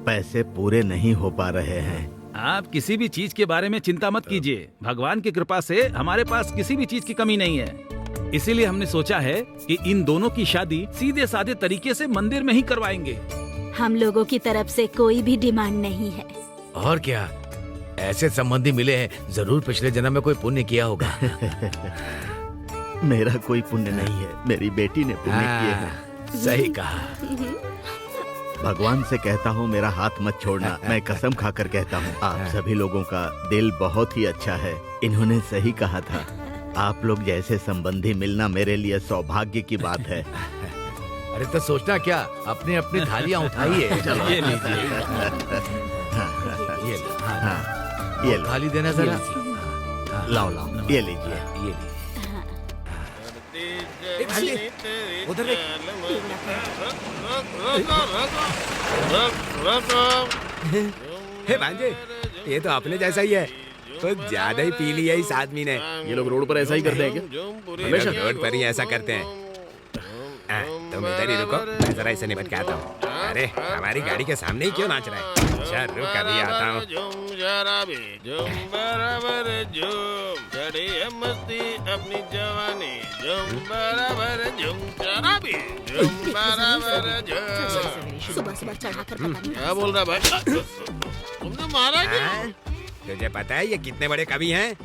पैसे पूरे नहीं हो पा रहे हैं। आप किसी भी चीज के बारे में चिंता मत कीजिए। भगवान की कृपा से हमारे पास किसी भी चीज की कमी नहीं है। इसीलिए हमने सोचा है कि इन दोनों की शादी सीधे साधे तरीके से मंदिर में ही करवाएंगे। हम लोगों की तरफ से कोई भी डिमांड नहीं है। और क्या, ऐसे संबंधी मिले हैं, जरूर पिछले जन्म में कोई पुण्य किया होगा। मेरा कोई पुण्य नहीं है, मेरी बेटी ने पुण्य किया है। सही कहा। भगवान से कहता हूँ मेरा हाथ मत छोड़ना। मैं कसम खाकर कहता हूँ, आप सभी लोगों का दिल बहुत ही अच्छा है। इन्होंने सही कहा था, आप लोग जैसे संबंधी मिलना मेरे लिए सौभाग्य की बात है। अरे तो सोचना क्या, अपनी अपनी थालियां उठाइए। ये लीजिए। ये लो। थाली देना जरा। लाओ लाओ, ये लीजिए। उधर देख। हे भांजे, ये तो अपने जैसा ही है। तो ज्यादा ही पी लिया इस आदमी ने। ये लोग रोड पर ऐसा ही करते हैं क्या? हमेशा रोड पर ही ऐसा करते हैं। तुम इधर ही रुको, मैं जरा इसे निपट के आता हूँ। अरे हमारी गाड़ी के सामने ही क्यों नाच रहा है? अच्छा रुक, अभी आता हूँ। मस्ती अपनी जवानी सुबह सुबह चढ़ाकर पता नहीं क्या बोल रहा भाई? तुमने मारा क्या? तुझे पता है ये कितने बड़े कवि हैं?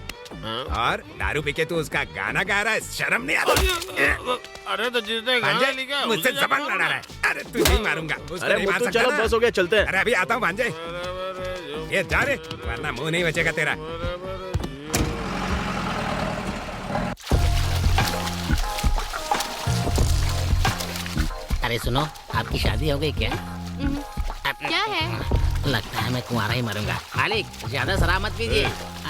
और दारू पी के तू उसका गाना गा रहा है, शर्म नहीं आता? अरे तो जिसने गाना लिखा मुझसे जबान लड़ा रहा है। अरे तुझे ही मारूंगा। अरे वो तो चलो, बस हो गया, चलते हैं। अरे अभी आता हूँ भांजे। ये जा रे, वरना मुंह नहीं बचेगा तेरा। अरे सुनो, आपकी शादी हो गई क्या? क्या है? लगता है मैं कुंवारा ही मरूंगा। मालिक ज्यादा शराब मत पीजिए।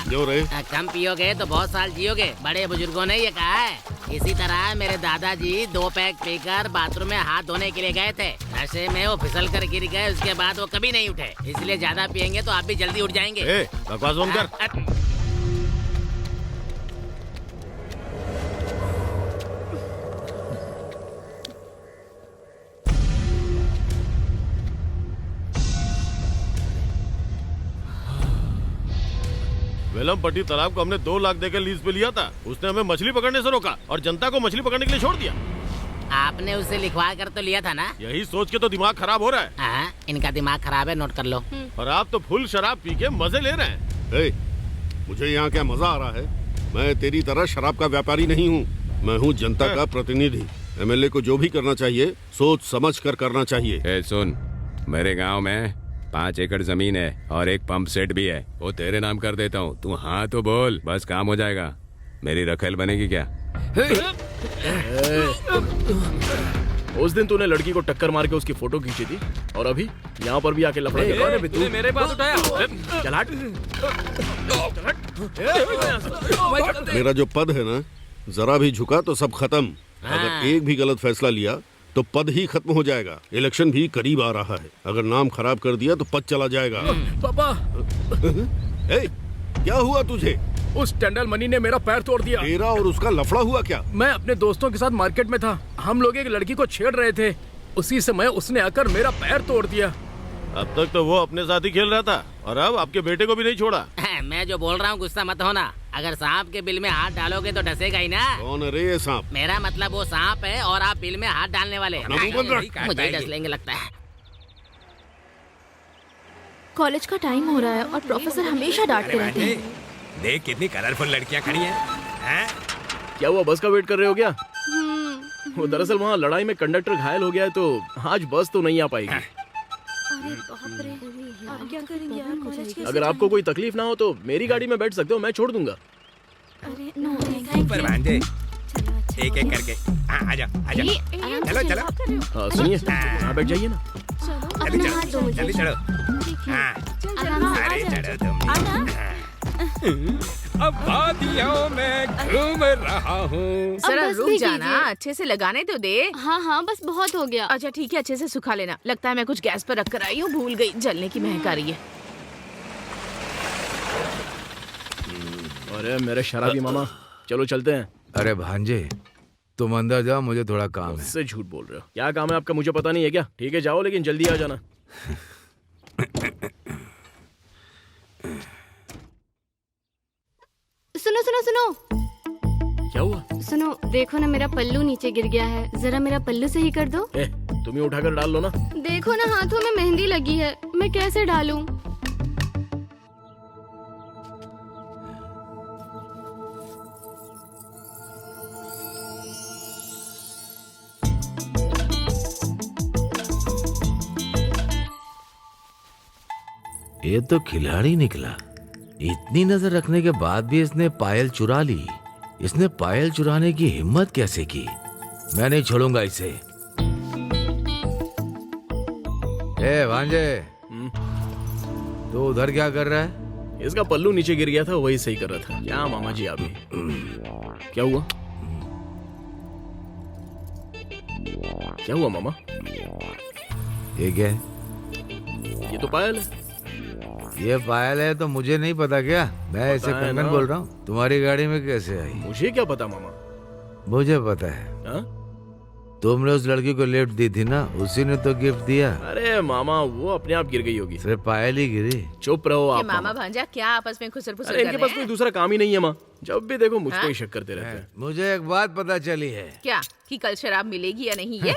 क्यों रे? कम पियोगे तो बहुत साल जियोगे, बड़े बुजुर्गों ने ये कहा है। इसी तरह मेरे दादाजी 2 पैक पीकर बाथरूम में हाथ धोने के लिए गए थे। नशे में वो फिसल कर गिर गए, उसके बाद वो कभी नहीं उठे। इसलिए ज्यादा पियेंगे तो आप भी जल्दी उठ जाएंगे। बकवास बंद कर। वेलमपट्टी तालाब को हमने 2 लाख देकर लीज पे लिया था। उसने हमें मछली पकड़ने से रोका और जनता को मछली पकड़ने के लिए छोड़ दिया। आपने उसे लिखवा कर तो लिया था ना? यही सोच के तो दिमाग खराब हो रहा है। हाँ, इनका दिमाग खराब है, नोट कर लो। और आप तो फुल शराब पी के मजे ले रहे हैं। मुझे यहाँ क्या मजा आ रहा है? मैं तेरी तरह शराब का व्यापारी नहीं हूँ। मैं हूँ जनता का प्रतिनिधि। एमएलए को जो भी करना चाहिए सोच समझ कर करना चाहिए। सुन, मेरे गाँव में 5 एकड़ जमीन है और एक पंप सेट भी है। वो तेरे नाम कर देता हूँ। तू हाँ तो बोल, बस काम हो जाएगा। मेरी रखेल बनेगी क्या? उस दिन तूने लड़की को टक्कर मार के उसकी फोटो खींची थी और अभी यहाँ पर भी आके लफड़ा के तूने मेरे पास उठाया। चल हट। मेरा जो पद है ना, जरा भी झुका तो सब खत्म। अगर एक भी गलत फैसला लिया तो पद ही खत्म हो जाएगा। इलेक्शन भी करीब आ रहा है। अगर नाम खराब कर दिया तो पद चला जाएगा। पापा, क्या हुआ तुझे? उस टेंडल मनी ने मेरा पैर तोड़ दिया। तेरा और उसका लफड़ा हुआ क्या? मैं अपने दोस्तों के साथ मार्केट में था। हम लोग एक लड़की को छेड़ रहे थे। उसी समय उसने आकर मेरा पैर तोड़ दिया। अब तक तो वो अपने साथ ही खेल रहा था और अब आपके बेटे को भी नहीं छोड़ा। मैं जो बोल रहा हूँ गुस्सा मत होना। अगर सांप के बिल में हाथ डालोगे तो डसेगा ही ना। कौन है रे ये सांप? मेरा मतलब वो सांप है और आप बिल में हाथ डालने वाले। मुझे डस लेंगे लगता है। कॉलेज का टाइम हो रहा है और प्रोफेसर हमेशा डांटते रहते हैं। देख कितनी कलरफुल लड़कियाँ खड़ी हैं। क्या हुआ, बस का वेट कर रहे हो क्या? वो दरअसल वहाँ लड़ाई में कंडक्टर घायल हो गया है तो आज बस तो नहीं आ पाएगी। अरे बाप रे, अब क्या करेंगे यार? कॉलेज कैसे अगर आपको कोई तकलीफ ना हो तो मेरी गाड़ी में बैठ सकते हो, मैं छोड़ दूंगा। अरे नो, ऊपर भांजे, एक एक करके। हाँ, आजा आजा। चलो चलो। हाँ सुनिए, यहाँ बैठ जाइए ना। जल्दी चलो, जल्दी चलो। हाँ, अरे चलो तुम। अब वादियों में घूम रहा हूँ। जरा रुक जाना, अच्छे से लगाने तो दे। हाँ हाँ, बस बहुत हो गया। अच्छा ठीक है, अच्छे से सुखा लेना। लगता है मैं कुछ गैस पर रख कर आई हूँ, भूल गई। जलने की महक आ रही है। अरे मेरे शराबी मामा, चलो चलते हैं। अरे भांजे, तुम अंदर जाओ, मुझे थोड़ा काम है। मुझसे झूठ बोल रहे हो? क्या काम है आपका, मुझे पता नहीं है क्या? ठीक है जाओ, लेकिन जल्दी आ जाना। सुनो सुनो सुनो। क्या हुआ? सुनो, देखो ना मेरा पल्लू नीचे गिर गया है। जरा मेरा पल्लू सही कर दो। तुम ही उठाकर डाल लो ना। देखो ना हाथों में मेहंदी लगी है, मैं कैसे डालूं? ये तो खिलाड़ी निकला। इतनी नजर रखने के बाद भी इसने पायल चुरा ली। इसने पायल चुराने की हिम्मत कैसे की? मैं नहीं छोड़ूंगा इसे। ए भांजे, तो उधर क्या कर रहा है? इसका पल्लू नीचे गिर गया था, वही सही कर रहा था। क्या मामा जी आप भी? क्या हुआ? क्या हुआ मामा? ये क्या है? ये तो पायल है। ये पायल है तो मुझे नहीं पता क्या? मैं ऐसे है कंगन ना। बोल रहा हूँ। तुम्हारी गाड़ी में कैसे आई? मुझे क्या पता मामा? मुझे पता है। हाँ? तुमने उस लड़की को लिफ्ट दी थी ना, उसी ने तो गिफ्ट दिया। अरे मामा वो अपने आप गिर गई होगी। सिर्फ पायल ही गिरी। चुप रहो ये आप मामा भांजा क्या आपस में खुसर फुसर अरे कर इनके रहे पास हैं? कोई दूसरा काम ही नहीं है माँ। जब भी देखो मुझको हाँ? ही शक करते रहते हैं। मुझे एक बात पता चली है। क्या कि कल शराब मिलेगी या नहीं ये?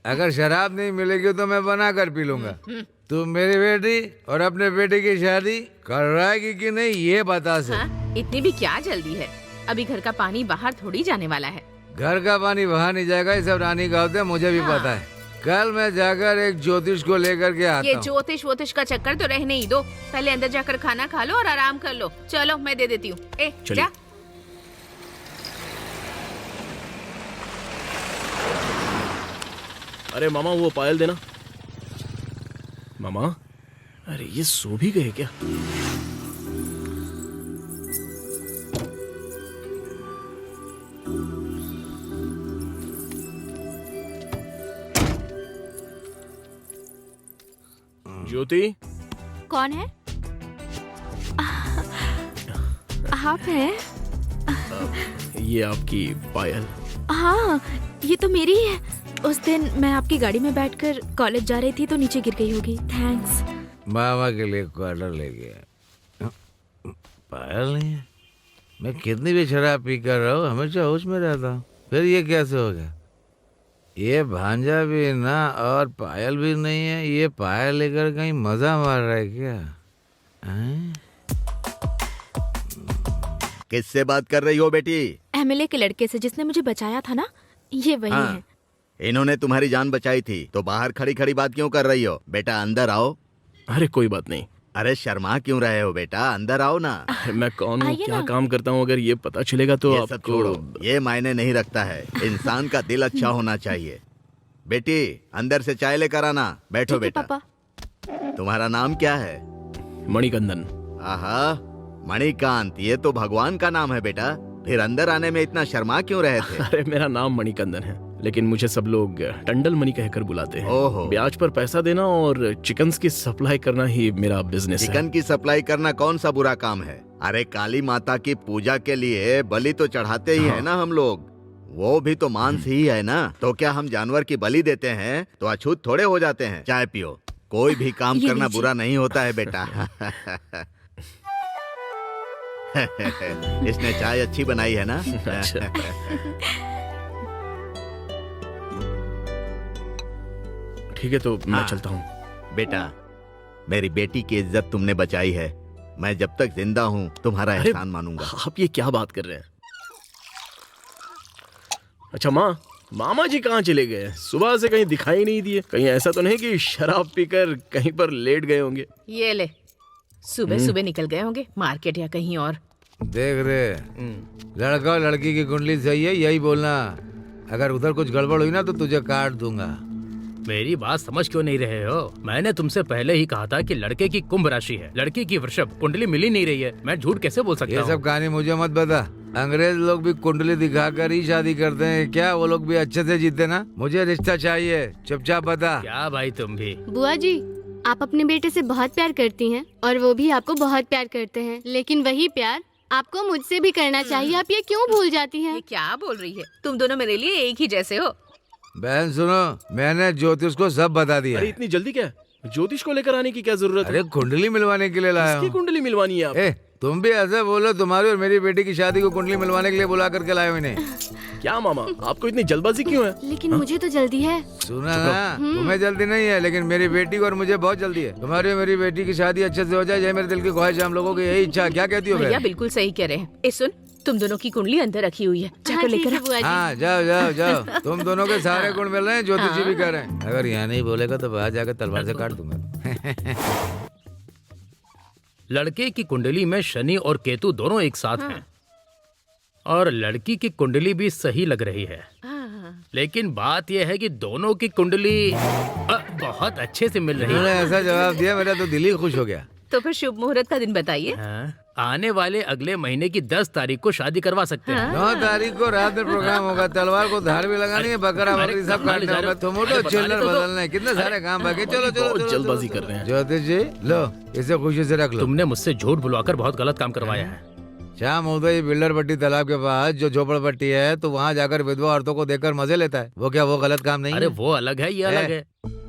अगर शराब नहीं मिलेगी तो मैं बना कर पी लूंगा। तू मेरी बेटी और अपने बेटे की शादी करवाएगी कि नहीं ये बता से। हाँ? इतनी भी क्या जल्दी है? अभी घर का पानी बाहर थोड़ी जाने वाला है। घर का पानी बाहर नहीं जाएगा, ये सब रानी का होता है, मुझे भी हाँ। पता है। कल मैं जाकर एक ज्योतिष को लेकर के आता ये हूँ। ज्योतिष वोतिष का चक्कर तो रहने ही दो। पहले अंदर जाकर खाना खा लो और आराम कर लो। चलो मैं दे देती हूँ। ए चलिए। जा। अरे मामा वो पायल देना। मामा अरे ये सो भी गए क्या? ज्योति कौन है? आप हैं? ये आपकी पायल। हाँ, ये तो मेरी है। उस दिन मैं आपकी गाड़ी में बैठकर कॉलेज जा रही थी तो नीचे गिर गई होगी। थैंक्स। मामा के लिए क्वार्टर ले गया। पायल नहीं है। मैं कितनी भी शराब पी कर रहा हूँ, हमेशा होश में रहता हूँ। फिर ये कैसे हो गया? ये भांजा भी ना और पायल भी नहीं है। ये पायल लेकर कहीं मजा मार रहा है क्या? किससे बात कर रही हो बेटी? एमएलए के लड़के से जिसने मुझे बचाया था ना, ये वही हाँ, है। इन्होंने तुम्हारी जान बचाई थी तो बाहर खड़ी खड़ी बात क्यों कर रही हो? बेटा अंदर आओ। अरे कोई बात नहीं। अरे शर्मा क्यों रहे हो बेटा? अंदर आओ ना। मैं कौन हूँ, आइए क्या ना। काम करता हूँ, अगर ये पता चलेगा तो ये सब छोड़ो, ये मायने नहीं रखता है। इंसान का दिल अच्छा होना चाहिए। बेटी अंदर से चाय लेकर आना। बैठो ठीक है, बेटा। पापा। तुम्हारा नाम क्या है? मणिकंदन। आहा, मणिकांत, ये तो भगवान का नाम है बेटा। फिर अंदर आने में इतना शर्मा क्यों रहे थे? अरे मेरा नाम मणिकंदन है, लेकिन मुझे सब लोग टंडल मणि कहकर बुलाते हैं। ओहो। ब्याज पर पैसा देना और चिकन्स की सप्लाई करना ही मेरा बिजनेस है। चिकन की सप्लाई करना कौन सा बुरा काम है? अरे काली माता की पूजा के लिए बलि तो चढ़ाते ही है ना हम लोग। वो भी तो मांस ही है ना। तो क्या हम जानवर की बलि देते हैं तो अछूत थोड़े हो जाते हैं? चाय पियो। कोई भी काम ये करना लीजिए। बुरा नहीं होता है बेटा। इसने चाय अच्छी बनाई है ना? अच्छा। ठीक है तो मैं हाँ। चलता हूँ। बेटा मेरी बेटी की इज्जत तुमने बचाई है। मैं जब तक जिंदा हूँ तुम्हारा अरे, एहसान मानूंगा। आप ये क्या बात कर रहे हैं? अच्छा माँ, मामा जी कहाँ चले गए? सुबह से कहीं दिखाई नहीं दिए। कहीं ऐसा तो नहीं कि शराब पीकर कहीं पर लेट गए होंगे? ये ले, सुबह सुबह निकल गए होंगे मार्केट या कहीं और। देख रे, लड़का और लड़की की कुंडली सही है, यही बोलना। अगर उधर कुछ गड़बड़ हुई ना तो तुझे काट दूंगा। मेरी बात समझ क्यों नहीं रहे हो? मैंने तुमसे पहले ही कहा था कि लड़के की कुंभ राशि है, लड़की की वृषभ। कुंडली मिल ही नहीं रही है। मैं झूठ कैसे बोल सकता ये हूँ? सब कहानी मुझे मत बता। अंग्रेज लोग भी कुंडली दिखाकर ही शादी करते हैं क्या? वो लोग भी अच्छे से जीते ना। मुझे रिश्ता चाहिए, चुपचाप बता। क्या भाई तुम भी? बुआ जी, आप अपने बेटे से बहुत प्यार करती हैं और वो भी आपको बहुत प्यार करते हैं, लेकिन वही प्यार आपको मुझसे भी करना चाहिए। आप ये क्यों भूल जाती हैं? ये क्या बोल रही है? तुम दोनों मेरे लिए एक ही जैसे हो। बहन सुनो, मैंने ज्योतिष को सब बता दिया। अरे इतनी जल्दी क्या? ज्योतिष को लेकर आने की क्या जरूरत है? अरे कुंडली मिलवाने के लिए लाया किसकी हूँ। कुंडली मिलवानी है आप? ए, तुम भी ऐसे बोलो, तुम्हारी और मेरी बेटी की शादी को कुंडली मिलवाने के लिए बुला करके लाए हुए नहीं। क्या मामा, आपको इतनी जल्दबाजी क्यों है? लेकिन मुझे तो जल्दी है। सुना ना, तुम्हें जल्दी नहीं है, लेकिन मेरी बेटी को और मुझे बहुत जल्दी है। तुम्हारी और मेरी बेटी की शादी अच्छे से हो जाए, यही मेरे दिल की ख्वाहिश है। हम लोगों की यही इच्छा। क्या कहती हो? भैया बिल्कुल सही कह रहे हैं। ए सुन, तुम दोनों की कुंडली अंदर रखी हुई है, जाकर लेकर आ। हाँ जाओ जाओ जाओ। तुम दोनों के सारे गुण मिल रहे हैं, ज्योतिष जी भी कह रहे हैं। अगर यहाँ नहीं बोलेगा तो बाहर जाकर तलवार से काट दूंगा। लड़के की कुंडली में शनि और केतु दोनों एक साथ हैं और लड़की की कुंडली भी सही लग रही है। लेकिन बात यह है कि दोनों की कुंडली बहुत अच्छे से मिल रही तूने है। ऐसा जवाब दिया मेरा तो दिल ही खुश हो गया। तो फिर शुभ मुहूर्त का दिन बताइए। आने वाले अगले महीने की 10 तारीख को शादी करवा सकते हैं। 9 तारीख को रात में प्रोग्राम होगा। तलवार को धार भी लगानी है, बकरा बकरी सब काटना होगा। तो मोटो चिल्लर बदलना है, कितने सारे काम बाकी। चलो चलो जल्दबाजी कर रहे हैं। ज्योतिष जी लो, इसे खुशी से रख लो। तुमने मुझसे झूठ बुलवाकर बहुत गलत काम करवाया है। शाम होते ही बिल्डर पट्टी तालाब के पास जो झोपड़पट्टी है, तो वहाँ जाकर विधवा औरतों को देखकर मजे लेता है। वो क्या वो गलत काम नहीं है? अरे वो अलग है, ये अलग है।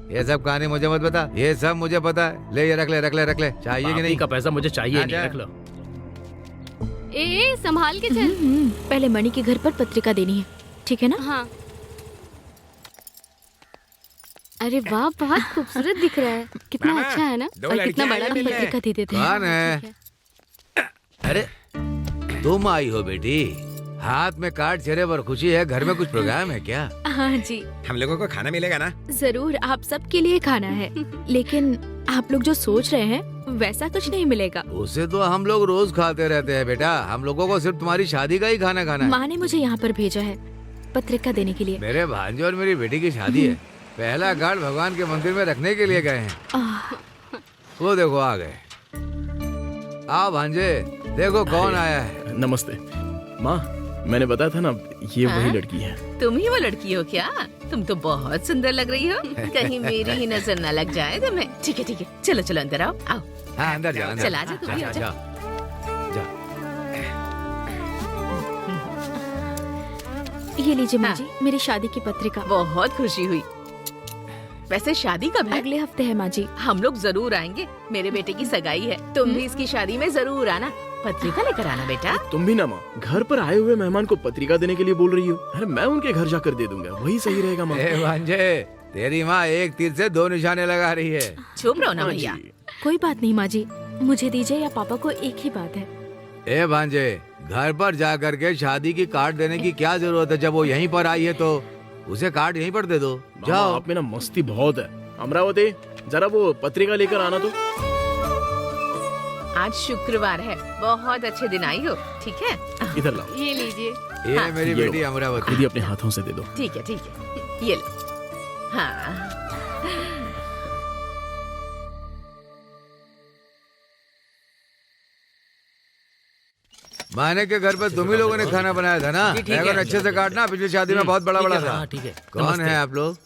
ये सब कहानी मुझे मत बता, ये सब मुझे पता है। ले ये रख ले, रख ले, रख ले। चाहिए कि नहीं? का पैसा मुझे चाहिए नहीं, रख लो। ए संभाल के चल। पहले मणि के घर पर पत्रिका देनी है, ठीक है ना? हाँ। अरे वाह, बहुत खूबसूरत दिख रहा है। कितना अच्छा है ना, और कितना बड़ा भी पत्रिका दे देते हैं। कौन है? अरे तुम आई हो बेटी, हाथ में कार्ड, चेहरे पर खुशी है। घर में कुछ प्रोग्राम है क्या? हाँ जी, हम लोगों को खाना मिलेगा ना? जरूर, आप सबके लिए खाना है। लेकिन आप लोग जो सोच रहे हैं वैसा कुछ नहीं मिलेगा। उसे तो हम लोग रोज खाते रहते हैं बेटा। हम लोगों को सिर्फ तुम्हारी शादी का ही खाना खाना है। माँ ने मुझे यहाँ पर भेजा है पत्रिका देने के लिए। मेरे भांजे और मेरी बेटी की शादी है। पहला कार्ड भगवान के मंदिर में रखने के लिए गए हैं। वो देखो आ गए। आओ भांजे, देखो कौन आया है। नमस्ते माँ, मैंने बताया था ना, ये वही लड़की है। तुम ही वो लड़की हो क्या? तुम तो बहुत सुंदर लग रही हो। कहीं मेरी ही नजर न लग जाए तुम्हें। ठीक है ठीक है, चलो चलो अंदर आओ। आओ हाँ अंदर जाओ, अंदर चला जा, तुम भी आ जा। ये लीजिए माँ जी, मेरी शादी की पत्रिका। बहुत खुशी हुई। वैसे शादी कब है? अगले हफ्ते है माँ जी। हम लोग जरूर आएंगे, मेरे बेटे की सगाई है। तुम भी इसकी शादी में जरूर आना। पत्रिका लेकर आना बेटा। तुम भी ना माँ, घर पर आए हुए मेहमान को पत्रिका देने के लिए बोल रही हो। अरे मैं उनके घर जाकर दे दूंगा, वही सही रहेगा माँ। भांजे, तेरी माँ एक तीर से 2 निशाने लगा रही है। चुप रहो ना भैया। कोई बात नहीं माँ जी, मुझे दीजिए या पापा को, एक ही बात है। ए भांजे, घर पर जा करके शादी की कार्ड देने की क्या जरूरत है? जब वो यहीं पर आई है तो उसे कार्ड यहीं पर दे दो। जाओ। आप में ना मस्ती बहुत है। अमरावती, जरा वो पत्रिका लेकर आना तो। आज शुक्रवार है, बहुत अच्छे दिन आई हो। ठीक है, इधर लाओ। ये लीजिए। ये हाँ। मेरी बेटी अमरावती। दीदी अपने हाथों से दे दो। ठीक है ठीक है, ये लो। हाँ माने के घर पर तुम ही लोगों ने खाना बनाया था ना? अगर अच्छे से काटना, पिछली शादी में बहुत बड़ा बड़ा था। ठीक है। कौन है आप लोग?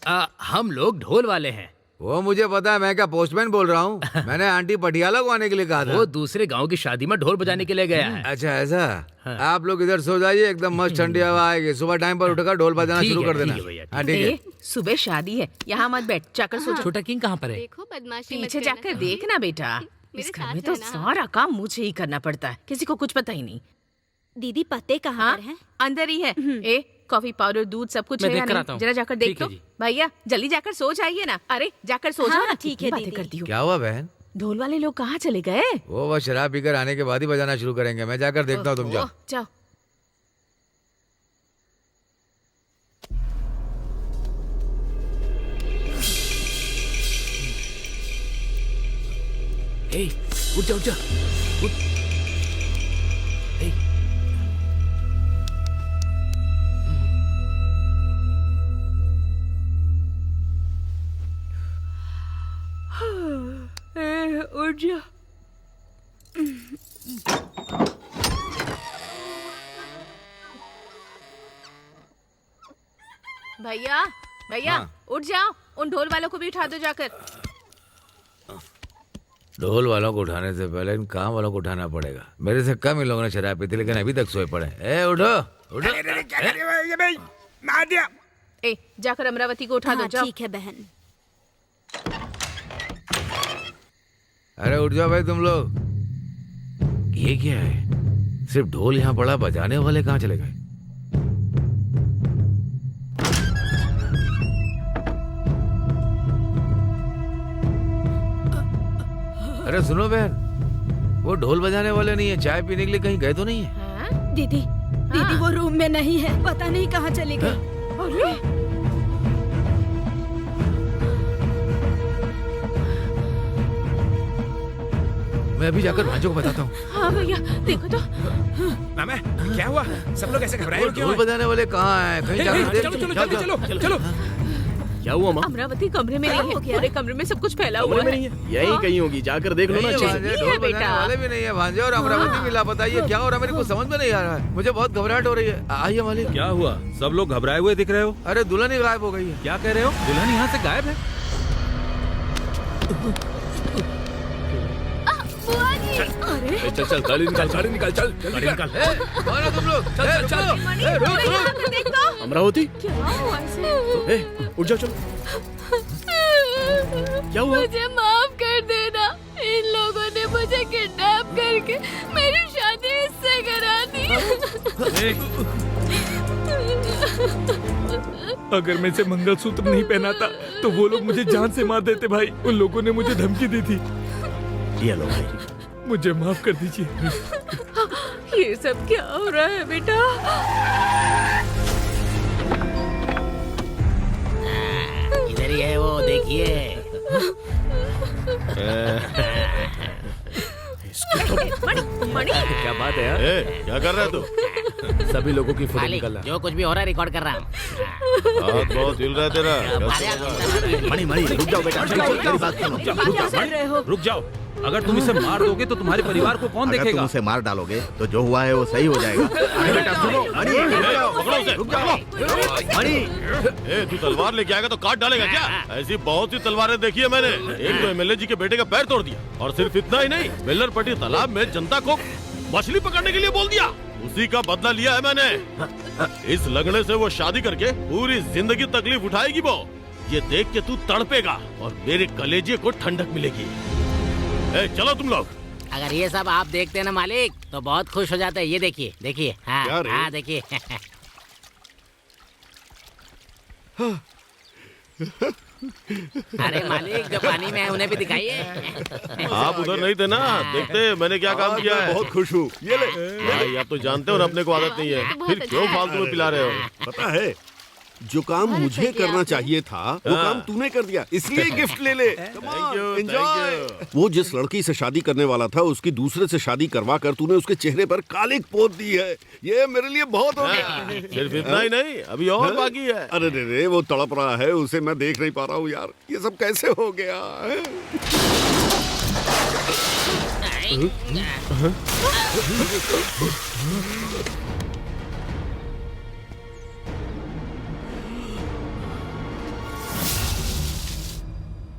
हम लोग ढोल वाले हैं। वो मुझे पता है, मैं क्या पोस्टमैन बोल रहा हूँ? मैंने आंटी पटियाला को आने के लिए कहा था। वो दूसरे गांव की शादी में ढोल बजाने के लिए गया है। अच्छा ऐसा? आप लोग इधर सो जाइए, एकदम मस्त ठंडी हवा आएगी। सुबह टाइम पर उठकर ढोल बजाना शुरू कर देना। हाँ ठीक है। सुबह शादी है, यहाँ मत बैठ, जाकर सो। छोटा किंग कहाँ पर है? देखो बदमाशी मत पीछे करना। जाकर देखना बेटा। इस घर में तो सारा काम मुझे ही करना पड़ता है, किसी को कुछ पता ही नहीं। दीदी पते कहाँ पर हैं? अंदर ही है। ए कॉफी पाउडर दूध सब कुछ मैं है देख या कर नहीं? आता हूँ। जरा जाकर देख ठीक है तो। जी। भैया जल्दी जाकर सो जाइए ना। अरे जाकर सो जाओ ना। ठीक है बातें करती हूँ। क्या हुआ बहन? ढोल वाले लोग कहाँ चले गए? वो बस शराब पीकर आने के बाद ही बजाना शुरू करेंगे। मैं जाकर देखता हूँ, तुम जाओ। जाओ। उठ जा उठ जा। उठ जा। भैया भैया उठ जाओ, उन ढोल वालों को भी उठा दो जाकर। ढोल वालों को उठाने से पहले इन काम वालों को उठाना पड़ेगा। मेरे से कम इन लोगों ने शराब पी थी, लेकिन अभी तक सोए पड़े। ए उठो उठो। ए जाकर अमरावती को उठा दो। जाओ। ठीक है बहन। अरे उठ जाओ भाई तुम लोग। ये क्या है? सिर्फ ढोल यहाँ पड़ा, बजाने वाले कहाँ चले गए? अरे सुनो बहन, वो ढोल बजाने वाले नहीं है, चाय पीने के लिए कहीं गए तो नहीं है? दीदी दीदी वो रूम में नहीं है, पता नहीं कहाँ चली गई। अरे मैं अभी जाकर भांजो को बताता हूँ। हाँ भैया देखो तो। मामा क्या हुआ? सब लोग ऐसे घबराए हुए क्यों ढोल हैं? बजाने वाले कहाँ हैं? कहीं जाकर देख। चलो चलो चलो चलो चलो। क्या हुआ माँ? अमरावती कमरे में नहीं है, पूरे कमरे में सब कुछ फैला हुआ कमरे में है। नहीं है, यहीं कहीं होगी, जाकर देख लो ना अच्छे से। ढोल बजाने वाले भी नहीं है भांजे, और अमरावती भी लापता। ये क्या हो रहा है? मेरे को समझ में नहीं आ रहा है। मुझे बहुत घबराहट हो रही है। आइए मालिक। क्या हुआ? सब लोग घबराए हुए दिख रहे हो। अरे दुल्हन ही गायब हो गई है। क्या कह रहे हो? दुल्हन यहाँ से गायब है? अरे चल चल गाड़ी निकाल, गाड़ी निकाल, चल गाड़ी निकाल। कौन हो तुम लोग? चल चल चल। अमरावती, क्या हुआ इसे? उठ जाओ, चलो। क्या हुआ? मुझे माफ कर देना। इन लोगों ने मुझे किडनैप करके मेरी शादी इससे करा दी। अगर मैं इसे मंगलसूत्र नहीं पहनाता तो वो लोग मुझे जान से मार देते भाई। उन लोगों ने मुझे धमकी दी थी। ये लो भाई, मुझे माफ कर दीजिए। ये सब क्या हो रहा है बेटा? इधर ही है वो, देखिए। मणि क्या बात है यार? क्या कर रहा है तू? सभी लोगों की फोटो मालिक, निकालना। जो कुछ भी हो रहा है रिकॉर्ड कर रहा हूँ। हाथ बहुत हिल रहा है तेरा। मणि मणि रुक जाओ बेटा, मेरी बात सुनो। क्या कर रहे हो? रुक जाओ। अगर तुम इसे मार दोगे तो तुम्हारे परिवार को कौन अगर तुम देखेगा? उसे मार डालोगे तो जो हुआ है वो सही हो जाएगा। अरे बेटा सुनो, मणि पकड़ो उसे। रुक जाओ। मणि ए, तू तलवार लेके आएगा तो काट डालेगा क्या? ऐसी बहुत सी तलवारें देखी है मैंने। एक तो एमएलए जी के बेटे का पैर तोड़ दिया, और सिर्फ इतना ही नहीं, बेल्लरपट्टी तालाब में जनता को मछली पकड़ने के लिए बोल दिया। उसी का बदला लिया है मैंने। इस लगने से वो शादी करके पूरी जिंदगी तकलीफ उठाएगी वो। ये देख के तू तड़पेगा और मेरे कलेजे को ठंडक मिलेगी। ए, चलो तुम लोग। अगर ये सब आप देखते हैं ना मालिक, तो बहुत खुश हो जाते हैं। ये देखिए देखिए। हाँ क्या रे? हाँ देखिए। अरे मालिक, जो पानी में है उन्हें भी दिखाइए। आप उधर नहीं थे ना, देखते मैंने क्या काम किया है। बहुत खुश हूँ। ये ले। भाई आप तो जानते हो ना अपने को आदत नहीं है, फिर क्यों फालतू में पिला रहे हो? पता है, जो काम मुझे करना चाहिए था वो काम तूने कर दिया, इसलिए गिफ्ट ले ले। Thank you, enjoy. thank वो जिस लड़की से शादी करने वाला था उसकी दूसरे से शादी करवा कर तूने उसके चेहरे पर कालिक पोत दी है। ये मेरे लिए बहुत हो गया। सिर्फ इतना ही नहीं, अभी और बाकी है। अरे रे रे, वो तड़प रहा है, उसे मैं देख नहीं पा रहा हूँ यार। ये सब कैसे हो गया है?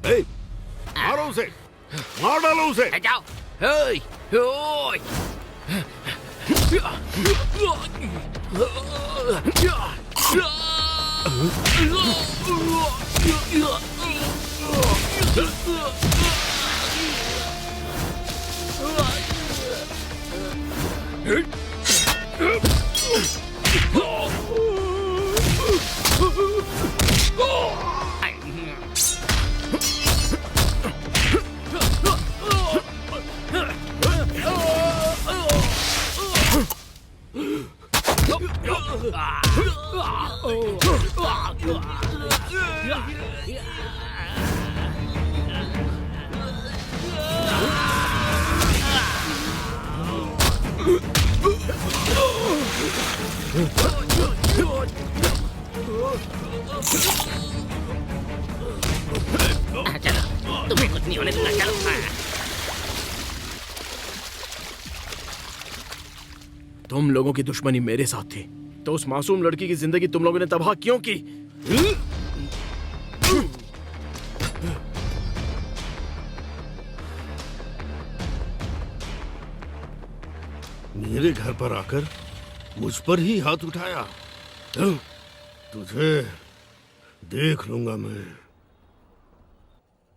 ए, मारो उसे, मार डालो उसे। जाओ। चलो, तुम्हें कुछ नहीं होने दूंगा। चलो। तुम लोगों की दुश्मनी मेरे साथ थी, तो उस मासूम लड़की की जिंदगी तुम लोगों ने तबाह क्यों की? मेरे घर पर आकर मुझ पर ही हाथ उठाया। तुझे देख लूंगा मैं।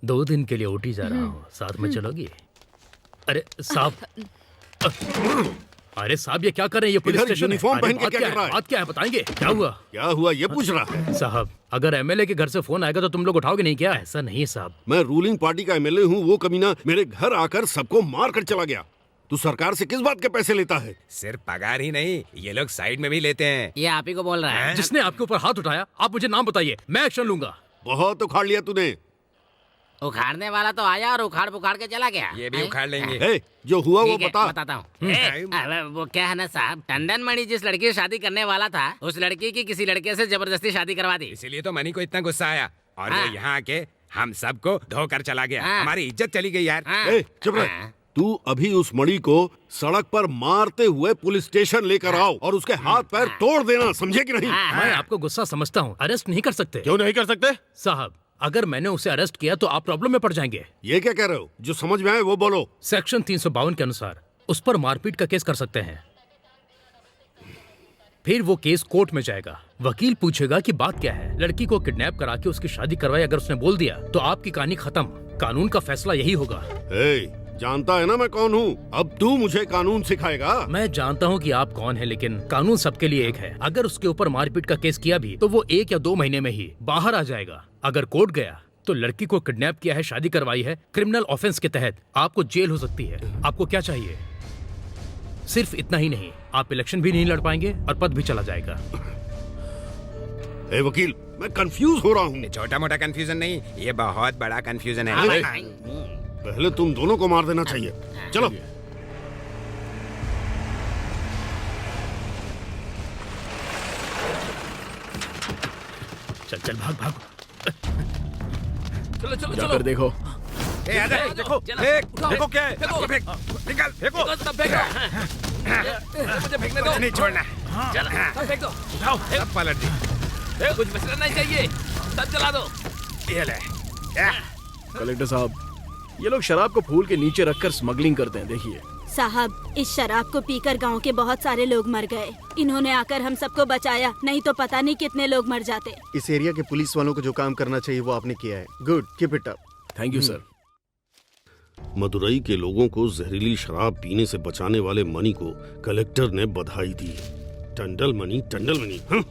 2 दिन के लिए ऊटी जा रहा हूँ, साथ में चलोगी? अरे साहब, अरे साहब ये क्या कर रहे हैं? ये पुलिस इधर स्टेशन है। यूनिफॉर्म अरे पहन के बात क्या कर रहा है? बात क्या है बताएंगे? क्या हुआ? क्या हुआ ये पूछ रहा है? साहब, अगर एमएलए के घर से फोन आएगा तो तुम लोग उठाओगे नहीं क्या? ऐसा नहीं साहब। मैं रूलिंग पार्टी का एमएलए हूँ, वो कमीना मेरे घर आकर सबको मार कर चला गया। तू सरकार से किस बात के पैसे लेता है? सिर्फ पगार ही नहीं, ये लोग साइड में भी लेते हैं। ये आप ही को बोल रहा है। जिसने आपके ऊपर हाथ उठाया, आप मुझे नाम बताइए, मैं एक्शन लूंगा। बहुत उखाड़ लिया तूने। उखाड़ने वाला तो आया और उखाड़ पुखाड़ के चला गया। ये भी उखाड़ लेंगे। ए, जो हुआ वो ठीक है, बता। बताता हूँ। वो क्या है ना साहब, टंडन मणि जिस लड़की से शादी करने वाला था, उस लड़की की किसी लड़के से जबरदस्ती शादी करवा दी। इसीलिए तो मनी को इतना गुस्सा आया और हाँ। वो यहाँ आके हम सबको धोकर चला गया। हाँ। हमारी इज्जत चली गई यार। ए, चुप रह। तू अभी उस मणि को सड़क पर मारते हुए पुलिस स्टेशन लेकर आओ और उसके हाथ पैर तोड़ देना, समझे कि नहीं? मैं आपको गुस्सा समझता हूँ, अरेस्ट नहीं कर सकते। क्यों नहीं कर सकते साहब? अगर मैंने उसे अरेस्ट किया तो आप प्रॉब्लम में पड़ जाएंगे। ये क्या कह रहे हो? जो समझ में आए वो बोलो। सेक्शन 352 के अनुसार उस पर मारपीट का केस कर सकते हैं। फिर वो केस कोर्ट में जाएगा, वकील पूछेगा कि बात क्या है। लड़की को किडनैप करा के उसकी शादी करवाई अगर उसने बोल दिया तो आपकी कहानी खत्म। कानून का फैसला यही होगा। जानता है ना मैं कौन हूँ? अब तू मुझे कानून सिखाएगा? मैं जानता हूँ कि आप कौन है, लेकिन कानून सबके लिए एक है। अगर उसके ऊपर मारपीट का केस किया भी तो वो 1 या 2 महीने में ही बाहर आ जाएगा। अगर कोर्ट गया तो लड़की को किडनैप किया है, शादी करवाई है, क्रिमिनल ऑफेंस के तहत आपको जेल हो सकती है। आपको क्या चाहिए? सिर्फ इतना ही नहीं, आप इलेक्शन भी नहीं लड़ पाएंगे और पद भी चला जाएगा। ए वकील, मैं कंफ्यूज हो रहा हूँ। छोटा मोटा कंफ्यूजन नहीं, ये बहुत बड़ा कंफ्यूजन है। पहले तुम दोनों को मार देना चाहिए। चलो। चल चल भाग भाग। चलो चलो जाकर देखो। ए, आजा, देखो, देखो क्या है? फेंक, निकाल, फेंको। मुझे फेंकने दो। नहीं छोड़ना। चल, सब फेंक दो। उठाओ, सब पलट दी। कुछ बचना नहीं चाहिए, सब जला दो। ये ले। कलेक्टर साहब, ये लोग शराब को फूल के नीचे रखकर स्मगलिंग करते हैं। देखिए साहब, इस शराब को पीकर गांव के बहुत सारे लोग मर गए। इन्होंने आकर हम सबको बचाया, नहीं तो पता नहीं कितने लोग मर जाते। इस एरिया के पुलिस वालों को जो काम करना चाहिए वो आपने किया है। Good, keep it up. Thank you sir. Madurai के लोगों को जहरीली शराब पीने से बचाने वाले मणि को कलेक्टर ने बधाई दी। टंडल मणि, हाँ?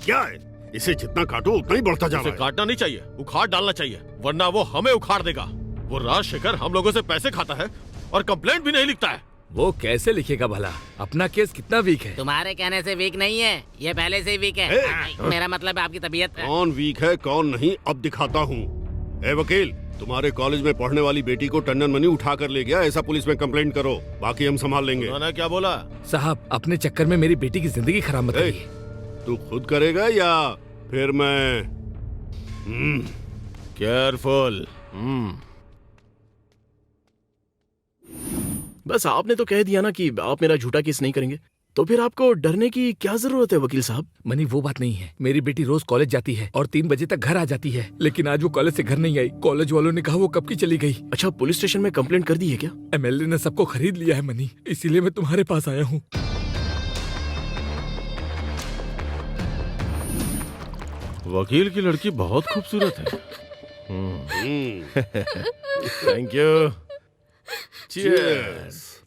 क्या है? इसे जितना काटो उतना ही बढ़ता जा रहा है। काटना नहीं चाहिए, उखाड़ डालना चाहिए, वरना वो हमें उखाड़ देगा। वो राजशेखर हम लोगों से पैसे खाता है और कंप्लेंट भी नहीं लिखता है। वो कैसे लिखेगा भला? अपना केस कितना वीक है? तुम्हारे कहने से वीक नहीं है, ये पहले से ही वीक है। मेरा मतलब है आपकी तबीयत। कौन वीक है कौन नहीं अब दिखाता हूँ। ए वकील, तुम्हारे कॉलेज में पढ़ने वाली बेटी को टंडन मणि उठा कर ले गया, ऐसा पुलिस में कंप्लेंट करो, बाकी हम संभाल लेंगे। उन्होंने क्या बोला? साहब, अपने चक्कर में मेरी बेटी की जिंदगी खराब मत करिए। तू खुद करेगा या फिर मैं? केयरफुल। बस आपने तो कह दिया ना कि आप मेरा झूठा केस नहीं करेंगे, तो फिर आपको डरने की क्या जरूरत है वकील साहब? मनी, वो बात नहीं है। मेरी बेटी रोज कॉलेज जाती है और 3 बजे तक घर आ जाती है, लेकिन आज वो कॉलेज से घर नहीं आई। कॉलेज वालों ने कहा वो कब की चली गई। अच्छा, पुलिस स्टेशन में कंप्लेंट कर दी है क्या? MLA ने सबको खरीद लिया है मनी, इसीलिए मैं तुम्हारे पास आया हूँ। वकील की लड़की बहुत खूबसूरत है। Thank you. चीयर्स।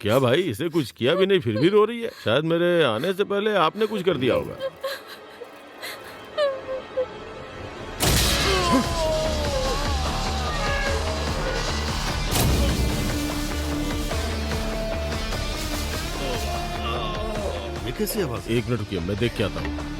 क्या भाई, इसे कुछ किया भी नहीं फिर भी रो रही है? शायद मेरे आने से पहले आपने कुछ कर दिया होगा। ये कैसी आवाज? 1 मिनट रुकिए, मैं देख के आता हूँ।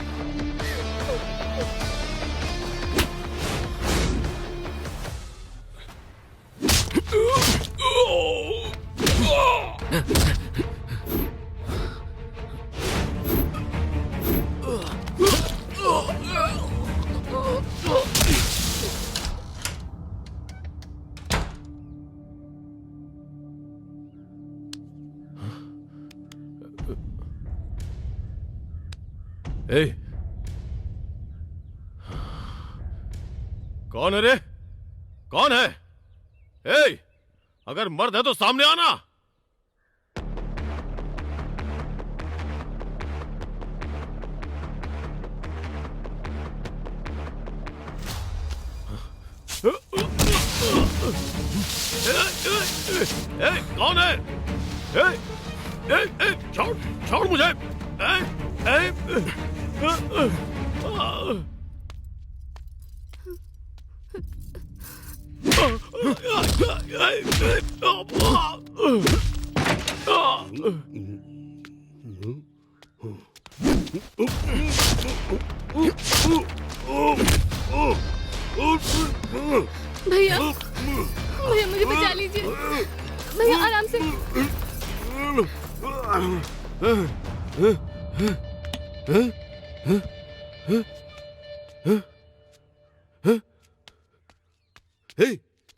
ए, कौन है रे? कौन है? ए, अगर मर्द है तो सामने आना। कौन है? छोड़ छोड़ मुझे। भैया भैया मुझे बचा लीजिए भैया, आराम से।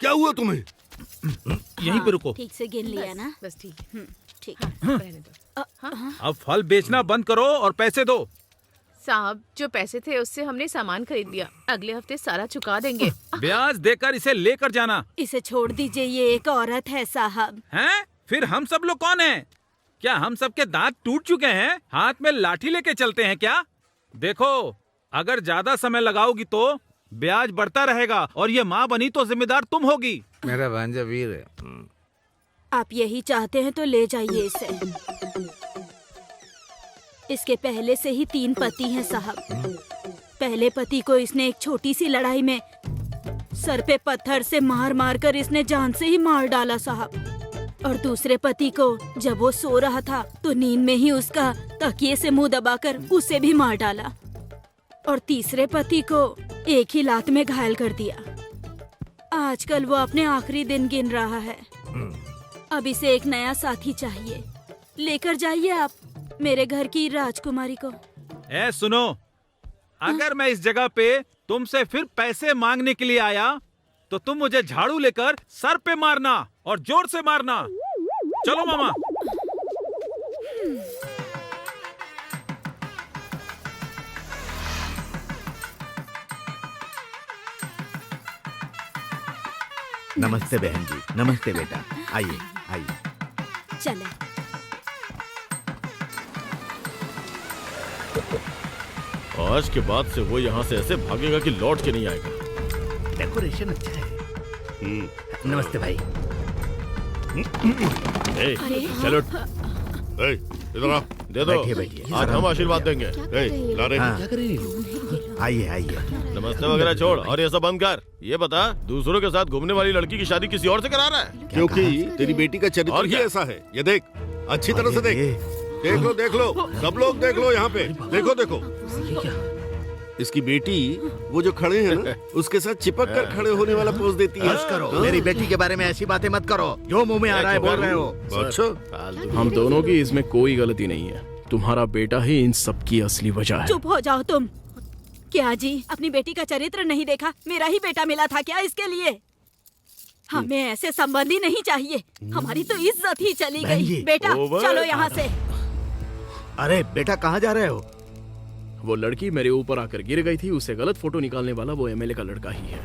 क्या हुआ तुम्हें? यहीं पे रुको। ठीक से गिन लिया ना? बस ठीक है। ठीक है। अब फल बेचना बंद करो और पैसे दो। साहब, जो पैसे थे उससे हमने सामान खरीद लिया, अगले हफ्ते सारा चुका देंगे। ब्याज देकर इसे लेकर जाना। इसे छोड़ दीजिए, ये एक औरत है साहब। हैं? फिर हम सब लोग कौन हैं? क्या हम सब के दांत टूट चुके हैं? हाथ में लाठी लेके चलते हैं क्या? देखो, अगर ज्यादा समय लगाओगी तो ब्याज बढ़ता रहेगा और ये माँ बनी तो जिम्मेदार तुम होगी। मेरा भांजा वीर है। आप यही चाहते हैं तो ले जाइए इसे। इसके पहले से ही 3 पति हैं साहब। पहले पति को इसने एक छोटी सी लड़ाई में सर पे पत्थर से मार मार कर इसने जान से ही मार डाला साहब। और दूसरे पति को जब वो सो रहा था तो नींद में ही उसका तकिए से मुंह दबाकर उसे भी मार डाला। और तीसरे पति को एक ही लात में घायल कर दिया। आजकल वो अपने आखिरी दिन गिन रहा है। अब इसे एक नया साथी चाहिए। लेकर जाइए आप मेरे घर की राजकुमारी को। ए सुनो, अगर मैं इस जगह पे तुमसे फिर पैसे मांगने के लिए आया तो तुम मुझे झाड़ू लेकर सर पे मारना और जोर से मारना। चलो मामा। नमस्ते बहन जी। नमस्ते बेटा। आइए आइए। चले। आज के बाद से वो यहाँ से ऐसे भागेगा कि लौट के नहीं आएगा। डेकोरेशन अच्छा है। नमस्ते भाई। चलो इधर आ, दे दो। बैठिए। आज हम आशीर्वाद देंगे। ला रहे हाँ। आइए आइए। नमस्ते वगैरह छोड़ और ये सब बंद कर। ये बता, दूसरों के साथ घूमने वाली लड़की की शादी किसी और से करा रहा है? क्योंकि तेरी बेटी का चरित्र ही ऐसा है। ये देख, अच्छी तरह से देख। देख लो, सब लोग देख लो। यहाँ पे देखो देखो। इसकी बेटी वो जो खड़े हैं ना, उसके साथ चिपक कर खड़े होने वाला पोज देती है। बस करो। मेरी बेटी के बारे में ऐसी बातें मत करो। जो मुंह में आ रहा है बोल रहे हो। अच्छा, हम दोनों की इसमें कोई गलती नहीं है। तुम्हारा बेटा ही इन सब की असली वजह है। चुप हो जाओ तुम। क्या जी, अपनी बेटी का चरित्र नहीं देखा? मेरा ही बेटा मिला था क्या इसके लिए? हमें ऐसे संबंधी नहीं चाहिए। हमारी तो इज्जत ही चली गई। बेटा चलो यहाँ से। अरे बेटा, कहाँ जा रहे हो? वो लड़की मेरे ऊपर आकर गिर गई थी। उसे गलत फोटो निकालने वाला वो एमएलए का लड़का ही है।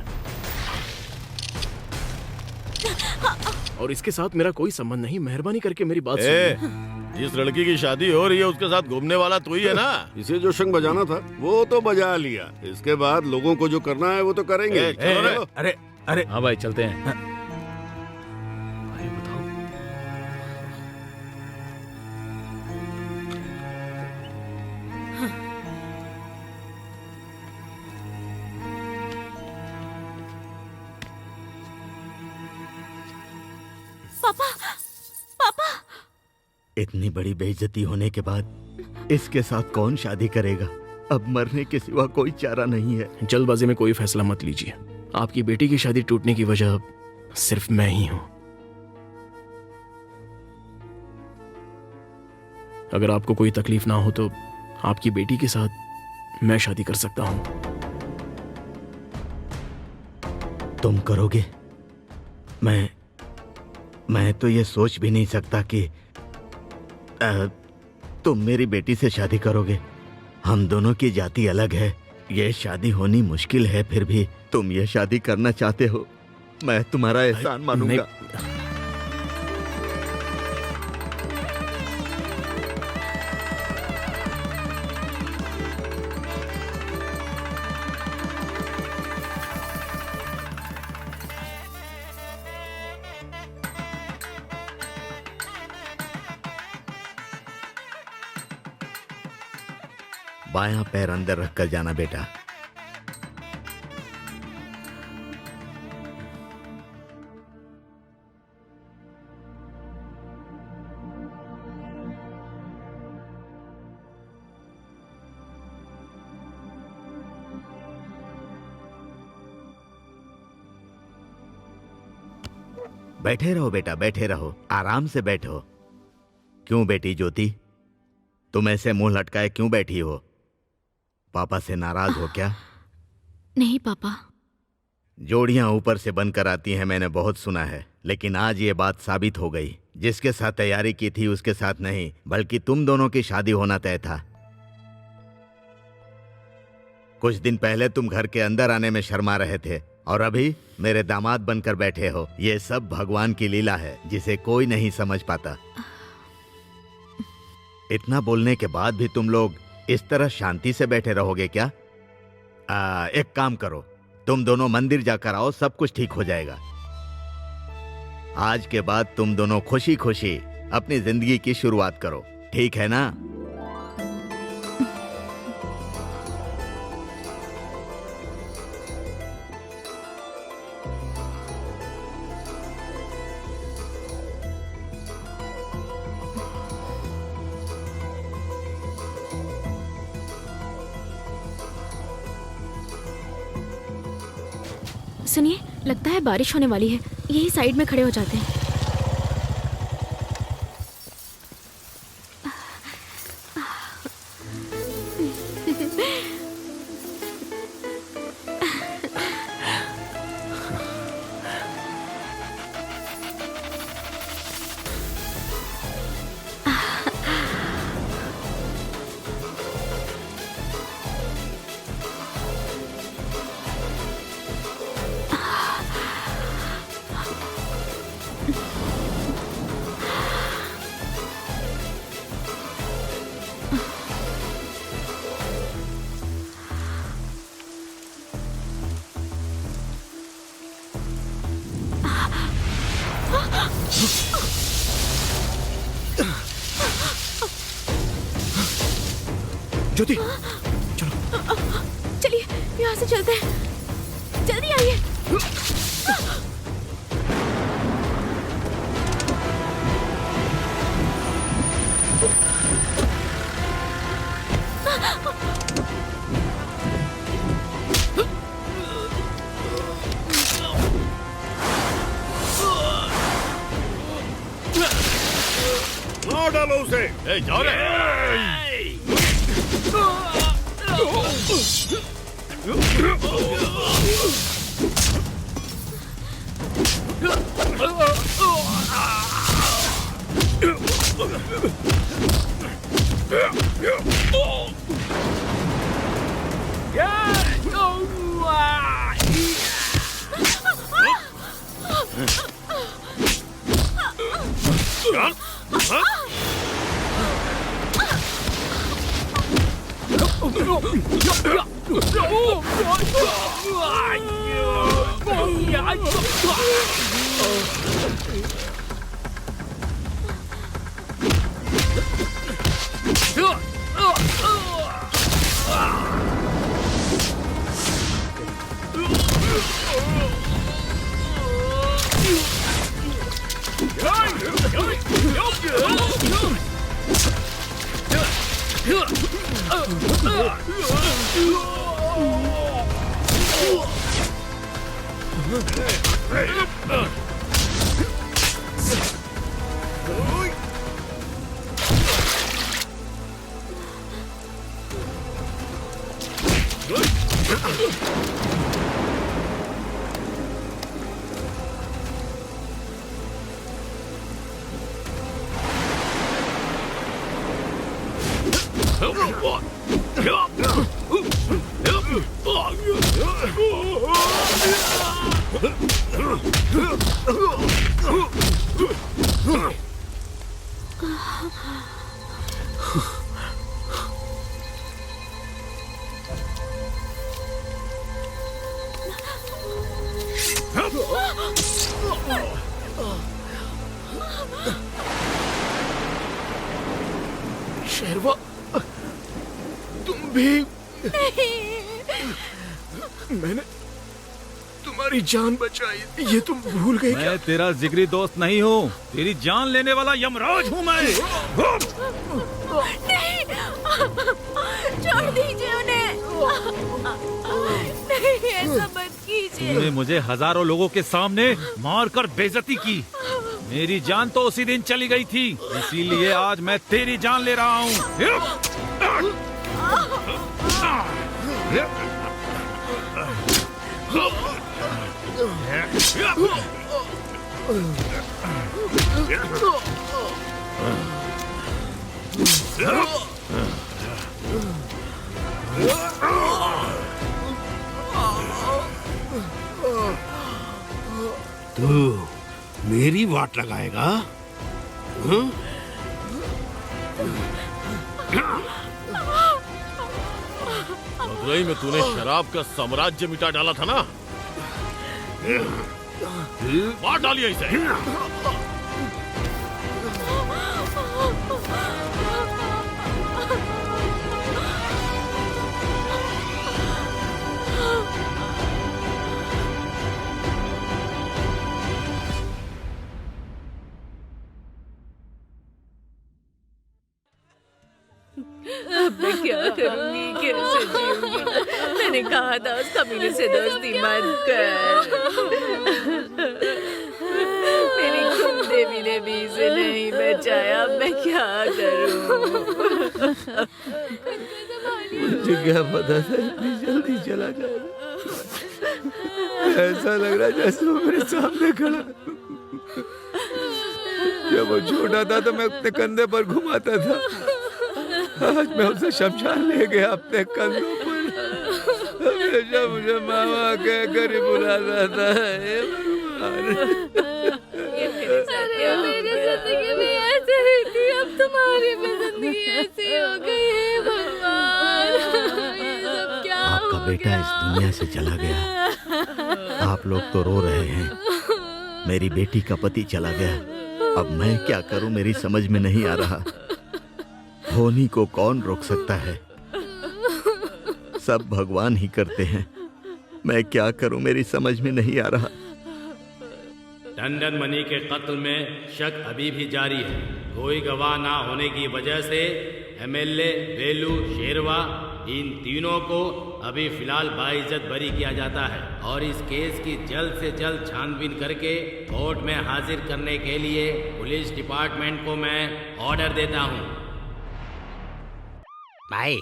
और इसके साथ मेरा कोई संबंध नहीं। मेहरबानी करके मेरी बात सुनो। जिस लड़की की शादी हो रही है उसके साथ घूमने वाला तू ही है ना? इसे जो शंख बजाना था वो तो बजा लिया। इसके बाद लोगों को जो करना है वो तो करेंगे। अरे अरे हाँ भाई, चलते हैं। पापा, पापा। इतनी बड़ी बेइज्जती होने के बाद इसके साथ कौन शादी करेगा? अब मरने के सिवा कोई चारा नहीं है। जल्दबाजी में कोई फैसला मत लीजिए। आपकी बेटी की शादी टूटने की वजह सिर्फ मैं ही हूं। अगर आपको कोई तकलीफ ना हो तो आपकी बेटी के साथ मैं शादी कर सकता हूं। तुम करोगे? मैं तो ये सोच भी नहीं सकता कि तुम मेरी बेटी से शादी करोगे। हम दोनों की जाति अलग है। ये शादी होनी मुश्किल है, फिर भी तुम ये शादी करना चाहते हो। मैं तुम्हारा एहसान मानूंगा। बायां पैर अंदर रखकर जाना बेटा। बैठे रहो बेटा, बैठे रहो, आराम से बैठो। क्यों बेटी ज्योति, तुम ऐसे मुंह लटकाए क्यों बैठी हो? पापा से नाराज हो क्या? नहीं पापा। जोड़ियां ऊपर से बनकर आती हैं, मैंने बहुत सुना है, लेकिन आज ये बात साबित हो गई। जिसके साथ तैयारी की थी उसके साथ नहीं, बल्कि तुम दोनों की शादी होना तय था। कुछ दिन पहले तुम घर के अंदर आने में शर्मा रहे थे और अभी मेरे दामाद बनकर बैठे हो। ये सब भगवान की लीला है जिसे कोई नहीं समझ पाता। इतना बोलने के बाद भी तुम लोग इस तरह शांति से बैठे रहोगे क्या? एक काम करो, तुम दोनों मंदिर जाकर आओ, सब कुछ ठीक हो जाएगा। आज के बाद तुम दोनों खुशी खुशी अपनी जिंदगी की शुरुआत करो, ठीक है ना? सुनिए, लगता है बारिश होने वाली है, यही साइड में खड़े हो जाते हैं। ज्योति, चलिए यहाँ से चलते हैं, जल्दी आइए। मार डालो उसे। जाओ रे। शेरवा, तुम भी? मैंने तुम्हारी जान बचाई, ये तुम भूल गए क्या? मैं तेरा जिगरी दोस्त नहीं हूँ, तेरी जान लेने वाला यमराज हूँ मैं। नहीं, छोड़ दीजिए उन्हें। नहीं, ऐसा मत कीजिए। तुमने मुझे हजारों लोगों के सामने मारकर बेइज्जती की। मेरी जान तो उसी दिन चली गई थी, इसीलिए आज मैं तेरी जान ले रहा हूँ। तू मेरी वाट लगाएगा? हाँ? मदुरई में तूने शराब का साम्राज्य मिटा डाला था ना, मार डालिए इसे। अब मैं क्या करूंगी, कैसे जीऊंगी? मैंने कहा था उस कमीने से दोस्ती मत कर। मेरी खुद देवी ने भी इसे नहीं बचाया, अब मैं क्या करूं? मुझे क्या पता था इतनी जल्दी चला जाएगा। ऐसा लग रहा जैसे वो मेरे सामने खड़ा। जब वो छोटा था तो मैं अपने कंधे पर घुमाता था, आज मैं उसे शमशान ले गया अपने कंधों पर। हमेशा मुझे मामा कहकर ही बुलाता था। हे अरे मेरी जिंदगी भी ऐसे ही थी, अब तुम्हारी भी जिंदगी ऐसी हो गई है भगवान। ये सब क्या आपका बेटा इस दुनिया से चला गया। आप लोग तो रो रहे हैं, मेरी बेटी का पति चला गया। अब मैं क्या करूं, मेरी समझ में नहीं आ रहा। होनी को कौन रोक सकता है? सब भगवान ही करते हैं। मैं क्या करूं, मेरी समझ में नहीं आ रहा। टंडन मनी के कत्ल में शक अभी भी जारी है। कोई गवाह ना होने की वजह से एमएलए, बेलू, शेरवा, इन तीनों को अभी फिलहाल बाइज्जत बरी किया जाता है और इस केस की जल्द से जल्द छानबीन करके कोर्ट में हाजिर करने के लिए पुलिस डिपार्टमेंट को मैं ऑर्डर देता हूँ। भाई,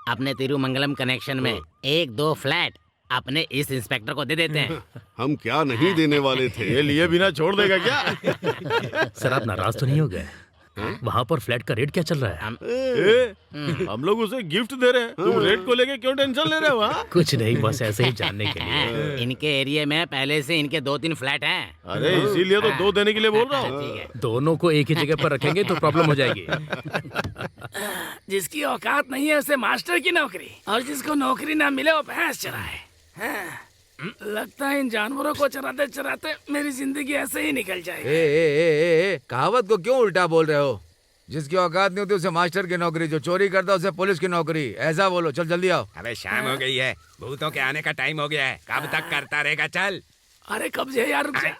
अपने तिरुमंगलम कनेक्शन में 1-2 फ्लैट अपने इस इंस्पेक्टर को दे देते हैं। हम क्या नहीं देने वाले थे। ये लिए बिना छोड़ देगा क्या? सर आप नाराज तो नहीं हो गए? वहाँ पर फ्लैट का रेट क्या चल रहा है? हम लोग उसे गिफ्ट दे रहे हैं, तुम रेट को लेके क्यों टेंशन ले रहे हो? कुछ नहीं, बस ऐसे ही जानने के लिए। इनके एरिया में पहले से इनके 2-3 फ्लैट हैं। अरे इसीलिए तो 2 देने के लिए बोल रहा हूँ। दोनों को एक ही जगह पर रखेंगे तो प्रॉब्लम हो जाएगी। जिसकी औकात नहीं है उसे मास्टर की नौकरी, और जिसको नौकरी ना मिले वो भैंस चराए। लगता है इन जानवरों को चराते चराते मेरी जिंदगी ऐसे ही निकल जाएगी। कहावत को क्यों उल्टा बोल रहे हो? जिसकी औकात नहीं होती उसे मास्टर की नौकरी, जो चोरी करता उसे पुलिस की नौकरी, ऐसा बोलो। चल जल्दी आओ। अबे शाम हो गई है, भूतों के आने का टाइम हो गया है। कब तक करता रहेगा? चल। अरे कब से यार, रुक जा।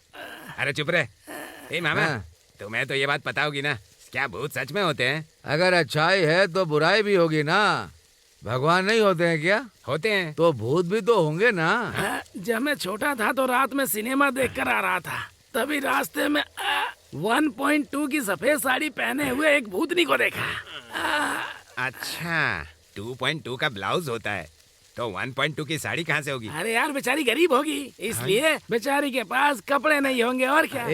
अरे चुप रहे। मामा, तुम्हें तो ये बात पता होगी ना, क्या भूत सच में होते हैं? अगर अच्छाई है तो बुराई भी होगी ना। भगवान नहीं होते हैं क्या? होते हैं। तो भूत भी तो होंगे ना। जब मैं छोटा था तो रात में सिनेमा देखकर आ रहा था, तभी रास्ते में 1.2 की सफेद साड़ी पहने हुए एक भूतनी को देखा। अच्छा, 2.2 का ब्लाउज होता है, तो 1.2 की साड़ी कहाँ से होगी? अरे यार बेचारी गरीब होगी, इसलिए बेचारी के पास कपड़े नहीं होंगे और क्या।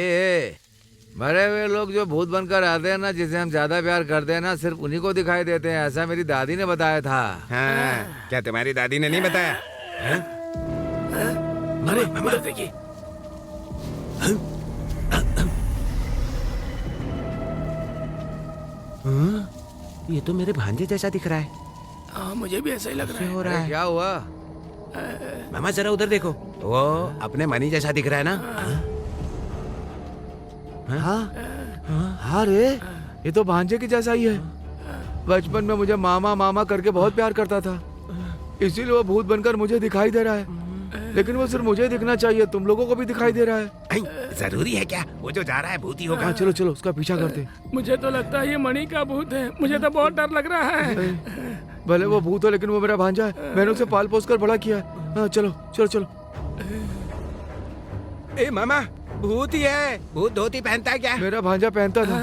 मरे हुए लोग जो भूत बनकर आते हैं ना, जिसे हम ज्यादा प्यार करते हैं ना, सिर्फ उन्हीं को दिखाई देते हैं। ऐसा मेरी दादी ने बताया था। हाँ, क्या तुम्हारी दादी ने नहीं बताया? अरे उधर देखिए। ये तो मेरे भांजे जैसा दिख रहा है। मुझे भी ऐसा ही लग रहा है। हो रहा है। क्या हुआ? मामा जरा उधर देखो, वो अपने मनी जैसा दिख रहा है ना? हाँ रे, ये तो भांजे की जैसा ही है। बचपन में मुझे मामा मामा करके बहुत प्यार करता था, इसीलिए वो भूत बनकर मुझे दिखाई दे रहा है। लेकिन वो सिर्फ मुझे दिखना चाहिए, तुम लोगों को भी दिखाई दे रहा है। जरूरी है क्या? वो जो जा रहा है भूत ही होगा। हाँ चलो चलो उसका पीछा करते। मुझे तो लगता है ये मणि का भूत है, मुझे तो बहुत डर लग रहा है। भले वो भूत हो लेकिन वो मेरा भांजा है, मैंने उसे पाल पोस कर बड़ा किया है। हाँ चलो चलो चलो। ए मामा, भूत ही है। भूत धोती पहनता है क्या? मेरा भांजा पहनता था।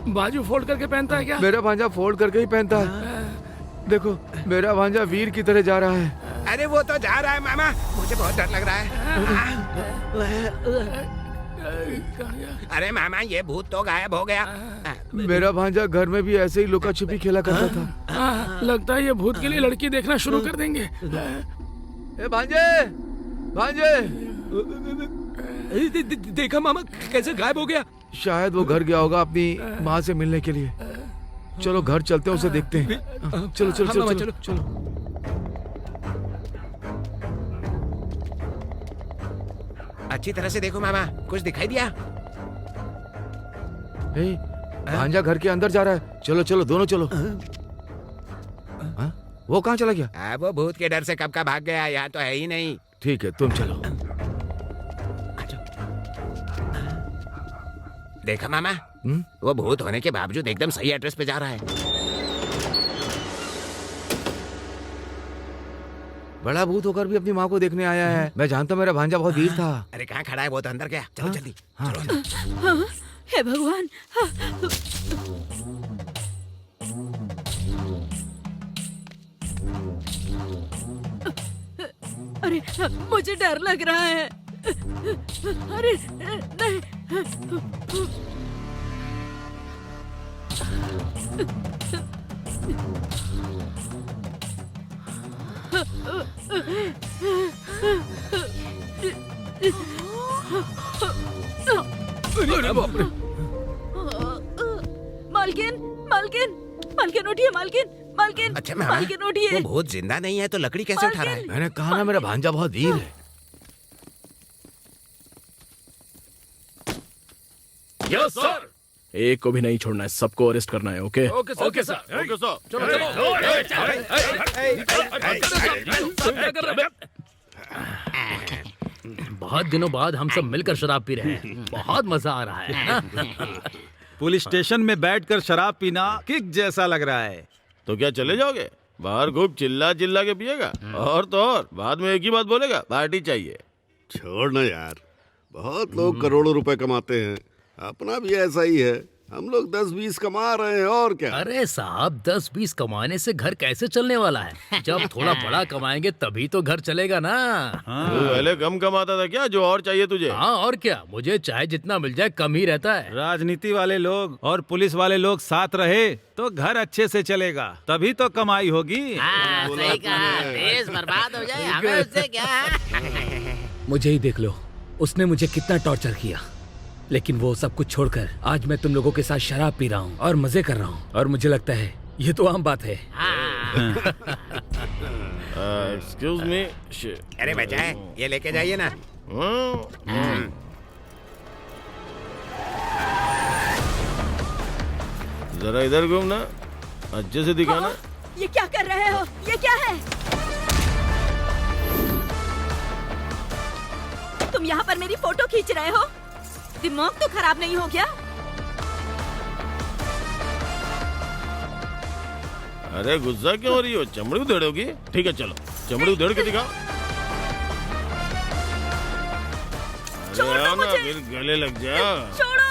बाजू फोल्ड करके पहनता है क्या? मेरा भांजा फोल्ड करके ही पहनता है। देखो मेरा भांजा वीर की तरह जा रहा है। अरे वो तो जा रहा है मामा, मुझे बहुत डर लग रहा है। अरे मामा, ये भूत तो गायब हो गया। मेरा भांजा घर में भी ऐसे ही लुका छिपी खेला करता था। लगता है ये भूत के लिए लड़की देखना शुरू कर देंगे। ए भांजे, भांजे, देखा मामा कैसे गायब हो गया? शायद वो घर गया होगा अपनी माँ से मिलने के लिए। चलो घर चलते हैं, उसे देखते हैं। चलो चलो चलो चलो चलो। अच्छी तरह से देखो मामा, कुछ दिखाई दिया? भांजा घर के अंदर जा रहा है। चलो चलो दोनों चलो। वो कहाँ चला गया? वो भूत के डर से कब का भाग गया, यहाँ तो है ही नहीं। ठीक है तुम चलो। देखा मामा, वो भूत होने के बावजूद एकदम सही एड्रेस पे जा रहा है। बड़ा भूत होकर भी अपनी माँ को देखने आया है। मैं जानता मेरा भांजा बहुत वीर था। अरे कहाँ खड़ा है वो? तो अंदर गया। चलो जल्दी। हे भगवान। अरे मुझे डर लग रहा है। अरे नहीं। मालकिन, मालकिन, मालकिन उठिए, मालकिन, मालकिन। अच्छा मालकिन उठिए। वो भूत जिंदा नहीं है तो लकड़ी कैसे उठा रहा है? मैंने कहा ना मेरा भांजा बहुत वीर है। Yes sir. एक को भी नहीं छोड़ना है, सबको अरेस्ट करना है। Okay okay sir. Okay sir. Okay sir. बहुत दिनों बाद हम सब मिलकर शराब पी रहे हैं, बहुत मजा आ रहा है। पुलिस स्टेशन में बैठकर शराब पीना किक जैसा लग रहा है। तो क्या चले जाओगे? बाहर खूब चिल्ला चिल्ला के पिएगा और तो और बाद में एक ही बात बोलेगा, पार्टी चाहिए। छोड़ ना यार, बहुत लोग करोड़ों रुपए कमाते हैं, अपना भी ऐसा ही है। हम लोग 10-20 कमा रहे हैं और क्या। अरे साहब 10-20 कमाने से घर कैसे चलने वाला है? जब थोड़ा बड़ा कमाएंगे तभी तो घर चलेगा ना। तू पहले कम कमाता था क्या, जो और चाहिए तुझे? हाँ और क्या, मुझे चाहे जितना मिल जाए कम ही रहता है। राजनीति वाले लोग और पुलिस वाले लोग साथ रहे तो घर अच्छे से चलेगा, तभी तो कमाई होगी। सही कहा, देश बर्बाद हो जाए हमें उससे क्या। मुझे ही देख लो, उसने मुझे कितना टॉर्चर किया, लेकिन वो सब कुछ छोड़कर आज मैं तुम लोगों के साथ शराब पी रहा हूँ और मजे कर रहा हूँ, और मुझे लगता है ये तो आम बात है। Excuse me. अरे बचाए, ये लेके जाइए ना। जरा इधर घूमना, अच्छे से दिखाना। ये क्या कर रहे हो? ये क्या है? तुम यहाँ पर मेरी फोटो खींच रहे हो? दिमाग तो खराब नहीं हो गया? अरे गुस्सा क्यों हो रही हो? चमड़ी उधेड़ोगी? ठीक है चलो, चमड़ी उधेड़ के दिखाओ। अरे आओ ना, फिर गले लग जा। छोड़ो।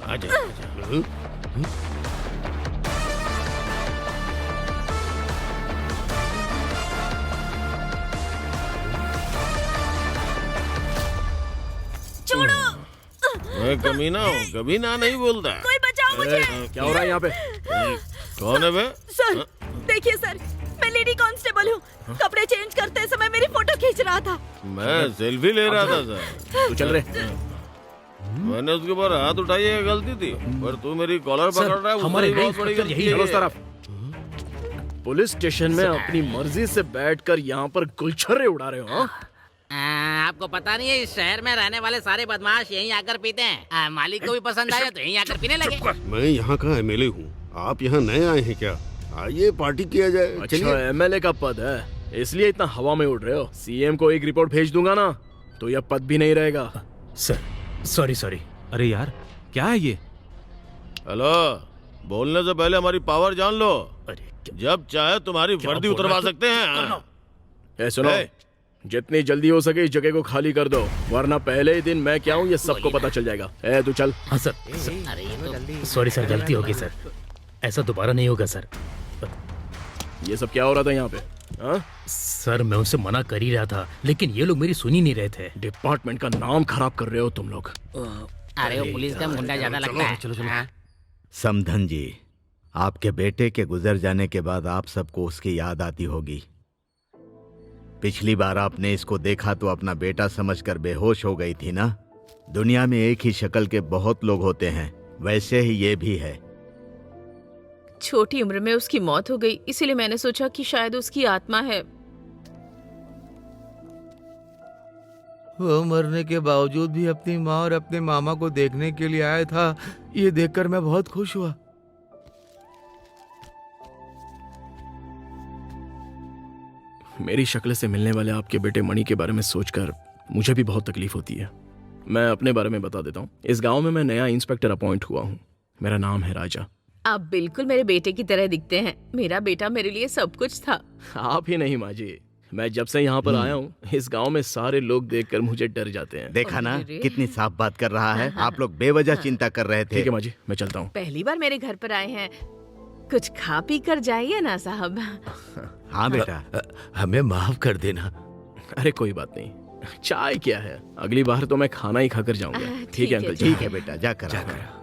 आजा, आजा। छोड़ो। मैं कमीना हूँ, कभी ना नहीं बोलता। कोई बचाओ मुझे। क्या हो रहा है यहाँ पे? कौन है बे? सर देखिए सर, मैं लेडी कांस्टेबल हूँ। कपड़े चेंज करते समय मेरी फोटो खींच रहा था। मैं सेल्फी ले रहा था सर। तू चल रहे। मैंने उसके ऊपर हाथ उठाई है, गलती थी, पर तू मेरी कॉलर पकड़ रहा है, हमारे बहुत बड़ी गलती है। चलो तरफ। पुलिस स्टेशन में अपनी मर्जी से बैठकर यहाँ पर गुलछर्रे उड़ा रहे हो? आपको पता नहीं है, इस शहर में रहने वाले सारे बदमाश यहीं आकर पीते हैं। मालिक को भी पसंद आया तो यहीं आकर पीने लगे। मैं यहाँ का एमएलए हूँ, आप यहाँ नए आए हैं क्या? आइए पार्टी किया जाए। अच्छा एमएलए का पद है? इसलिए इतना हवा में उड़ रहे हो। सीएम को एक रिपोर्ट भेज दूंगा ना तो यह पद भी नहीं रहेगा। Sir sorry. अरे यार क्या है ये? हेलो, बोलने से पहले हमारी पावर जान लो। जब चाहे तुम्हारी वर्दी उतरवा सकते हैं। ए सुनो, जितनी जल्दी हो सके इस जगह को खाली कर दो, वरना पहले ही दिन मैं क्या हूँ ये सबको पता चल जाएगा। ए तू चल। हाँ सर। सॉरी सर, गलती होगी सर, ऐसा दोबारा नहीं होगा सर। ये सब क्या हो रहा था यहाँ पे? हाँ? सर मैं उनसे मना कर ही रहा था, लेकिन ये लोग मेरी सुन ही नहीं रहे थे। डिपार्टमेंट का नाम खराब कर रहे हो तुम लोग। अरे वो पुलिस का गुंडा ज्यादा लगता है। चलो। समधन जी, आपके बेटे के गुजर जाने के बाद आप सबको उसकी याद आती होगी। पिछली बार आपने इसको देखा तो अपना बेटा समझकर बेहोश हो गई थी ना। दुनिया में एक ही शक्ल के बहुत लोग होते हैं, वैसे ही ये भी है। छोटी उम्र में उसकी मौत हो गई, इसीलिए मैंने सोचा कि शायद उसकी आत्मा है। वो मरने के बावजूद भी अपनी माँ और अपने मामा को देखने के लिए आया था। ये देखकर मैं बहुत खुश हुआ। मेरी शक्ल से मिलने वाले आपके बेटे मणि के बारे में सोचकर मुझे भी बहुत तकलीफ होती है। मैं अपने बारे में बता देता हूँ। इस गांव में मैं नया इंस्पेक्टर अपॉइंट हुआ हूँ। मेरा नाम है राजा। आप बिल्कुल मेरे बेटे की तरह दिखते हैं। मेरा बेटा मेरे लिए सब कुछ था। आप ही नहीं माँ जी, मैं जब से यहाँ पर आया हूँ इस गांव में सारे लोग देखकर मुझे डर जाते हैं। देखा ना कितनी साफ बात कर रहा है। आप लोग बेवजह चिंता कर रहे थे। ठीक है माँ जी, मैं चलता हूँ। पहली बार मेरे घर पर आए हैं, कुछ खा पी कर जाइए ना साहब। हाँ बेटा, हमें माफ कर देना। अरे कोई बात नहीं, चाय क्या है, अगली बार तो मैं खाना ही खाकर जाऊंगा। ठीक है अंकल। ठीक है बेटा, जाकर चल रहे।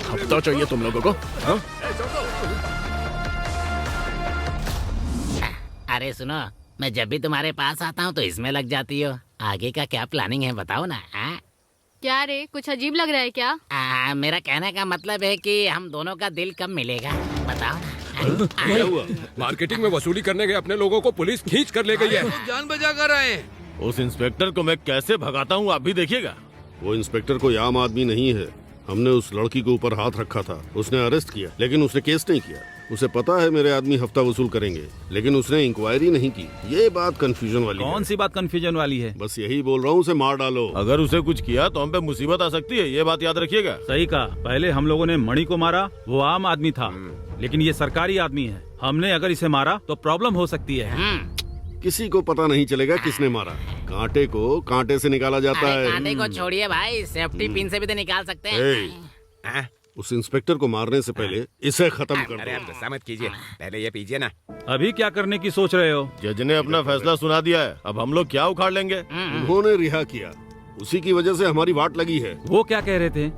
हफ्ता चाहिए तुम लोगों को? हाँ? अरे सुनो, मैं जब भी तुम्हारे पास आता हूँ तो इसमें लग जाती हो। आगे का क्या प्लानिंग है बताओ ना। क्या रे, कुछ अजीब लग रहा है क्या? मेरा कहने का मतलब है कि हम दोनों का दिल कब मिलेगा बताओ ना। क्या हुआ? मार्केटिंग में वसूली करने गए अपने लोगों को पुलिस खींच कर ले गई है। जान बचा कर आए। उस इंस्पेक्टर को मैं कैसे भगाता हूँ आप भी देखिएगा। वो इंस्पेक्टर कोई आम आदमी नहीं है। हमने उस लड़की के ऊपर हाथ रखा था, उसने अरेस्ट किया, लेकिन उसने केस नहीं किया। उसे पता है मेरे आदमी हफ्ता वसूल करेंगे, लेकिन उसने इंक्वायरी नहीं की। ये बात कंफ्यूजन वाली कौन सी बात कंफ्यूजन वाली है? बस यही बोल रहा हूँ, उसे मार डालो। अगर उसे कुछ किया तो हम पे मुसीबत आ सकती है, ये बात याद रखिएगा। सही कहा, पहले हम लोगों ने मणि को मारा, वो आम आदमी था, लेकिन ये सरकारी आदमी है। हमने अगर इसे मारा तो प्रॉब्लम हो सकती है। किसी को पता नहीं चलेगा किसने मारा। कांटे को कांटे से निकाला जाता है। कांटे को छोड़िए भाई, सेफ्टी पिन से भी तो निकाल सकते हैं। उस इंस्पेक्टर को मारने से पहले इसे खत्म कर अरे आप गुस्सा मत कीजिए, पहले ये पीजिए ना। अभी क्या करने की सोच रहे हो? जज ने अपना फैसला सुना दिया है, अब हम लोग क्या उखाड़ लेंगे? उन्होंने रिहा किया, उसी की वजह से हमारी वाट लगी है। वो क्या कह रहे थे?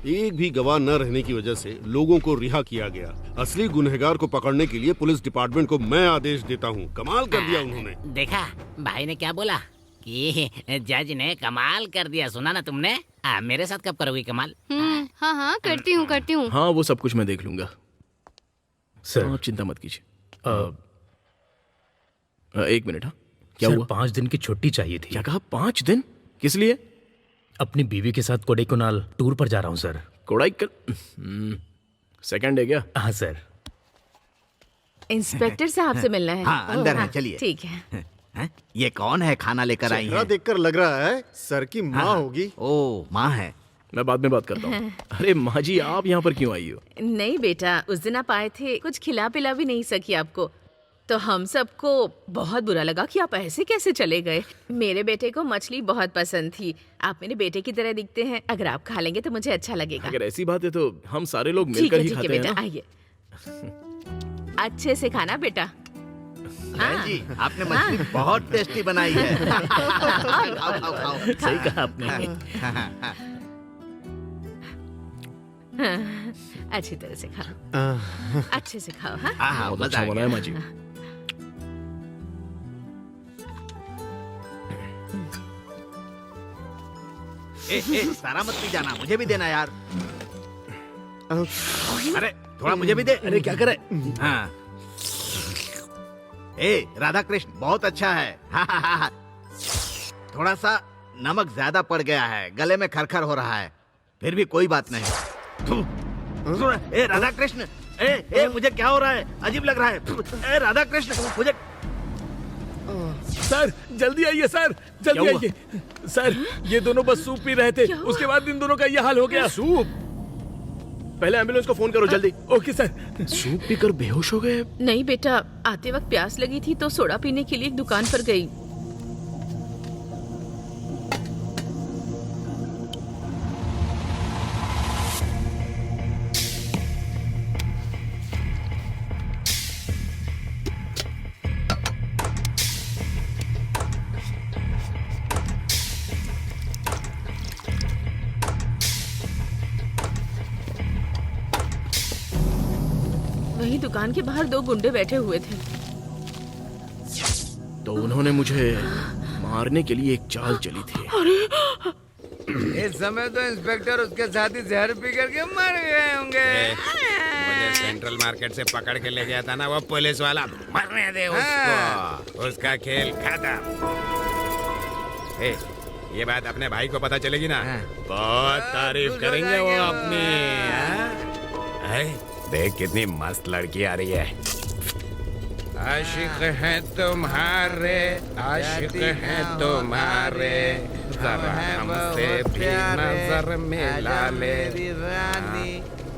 एक भी गवाह न रहने की वजह से लोगों को रिहा किया गया। असली गुनहगार को पकड़ने के लिए पुलिस डिपार्टमेंट को मैं आदेश देता हूँ। कमाल कर दिया उन्होंने। देखा भाई ने क्या बोला कि जज ने कमाल कर दिया। सुना ना तुमने? मेरे साथ कब करोगी कमाल? हाँ करती हूँ। हाँ वो सब कुछ मैं देख लूंगा सर। आप चिंता मत कीजिए। एक मिनट। हाँ क्या हुआ? 5 दिन की छुट्टी चाहिए थी। क्या कहा? 5 दिन? किस लिए? अपनी बीवी के साथ कोडाईकनाल टूर पर जा रहा हूँ सर। कोडाईकनाल सेकंड है क्या? हाँ सर। इंस्पेक्टर साहब से मिलना है। हाँ अंदर है, चलिए। ठीक है। ये कौन है? खाना लेकर आई है। देखकर लग रहा है सर की माँ होगी। ओ माँ है। मैं बाद में बात करता हूँ। अरे माँ जी आप यहाँ पर क्यों आई हो? नहीं बेटा, उस दिन आप आए थे, कुछ खिला पिला भी नहीं सकी आपको, तो हम सबको बहुत बुरा लगा कि आप ऐसे कैसे चले गए। मेरे बेटे को मछली बहुत पसंद थी। आप मेरे बेटे की तरह दिखते हैं, अगर आप खा लेंगे तो मुझे अच्छा लगेगा। अगर ऐसी बात है तो हम सारे लोग मिलकर ही खाते हैं। बेटा आइए, अच्छे से खाना बेटा। जी आपने मछली बहुत टेस्टी बनाई है। खाओ। सही कहा आपने। अच्छी तरह से खाओ, अच्छे से खाओ। हाँ बहुत अच्छा बनाया माँ जी। सारा मत पी जाना, मुझे भी देना यार। अरे थोड़ा मुझे भी दे। अरे क्या करे? हाँ। राधा कृष्ण बहुत अच्छा है। हाँ। थोड़ा सा नमक ज्यादा पड़ गया है, गले में खरखर हो रहा है, फिर भी कोई बात नहीं। सुन, राधा कृष्ण, मुझे क्या हो रहा है? अजीब लग रहा है। राधा कृष्ण, मुझे। सर जल्दी आइए सर, जल्दी आइए सर। ये दोनों बस सूप पी रहे थे, उसके बाद इन दोनों का ये हाल हो गया। सूप? पहले एम्बुलेंस को फोन करो जल्दी। Okay sir. सूप पीकर बेहोश हो गए? नहीं बेटा, आते वक्त प्यास लगी थी तो सोडा पीने के लिए एक दुकान पर गई। वही दुकान के बाहर दो गुंडे बैठे हुए थे। तो उन्होंने मुझे मारने के लिए एक चाल चली थी। इस समय तो इंस्पेक्टर उसके साथी जहर पी करके मर गए होंगे। मुझे सेंट्रल मार्केट से पकड़ के ले गया था ना वो पुलिस वाला, मरने दे उसको। उसका खेल खत्म। ये बात अपने भाई को पता चलेगी ना, बहुत तारीफ करेंगे वो अपनी। देख कितनी मस्त लड़की आ रही है। आशिक है तुम्हारे, आशिक है तुम्हारे, जरा हमसे भी नजर मिला ले।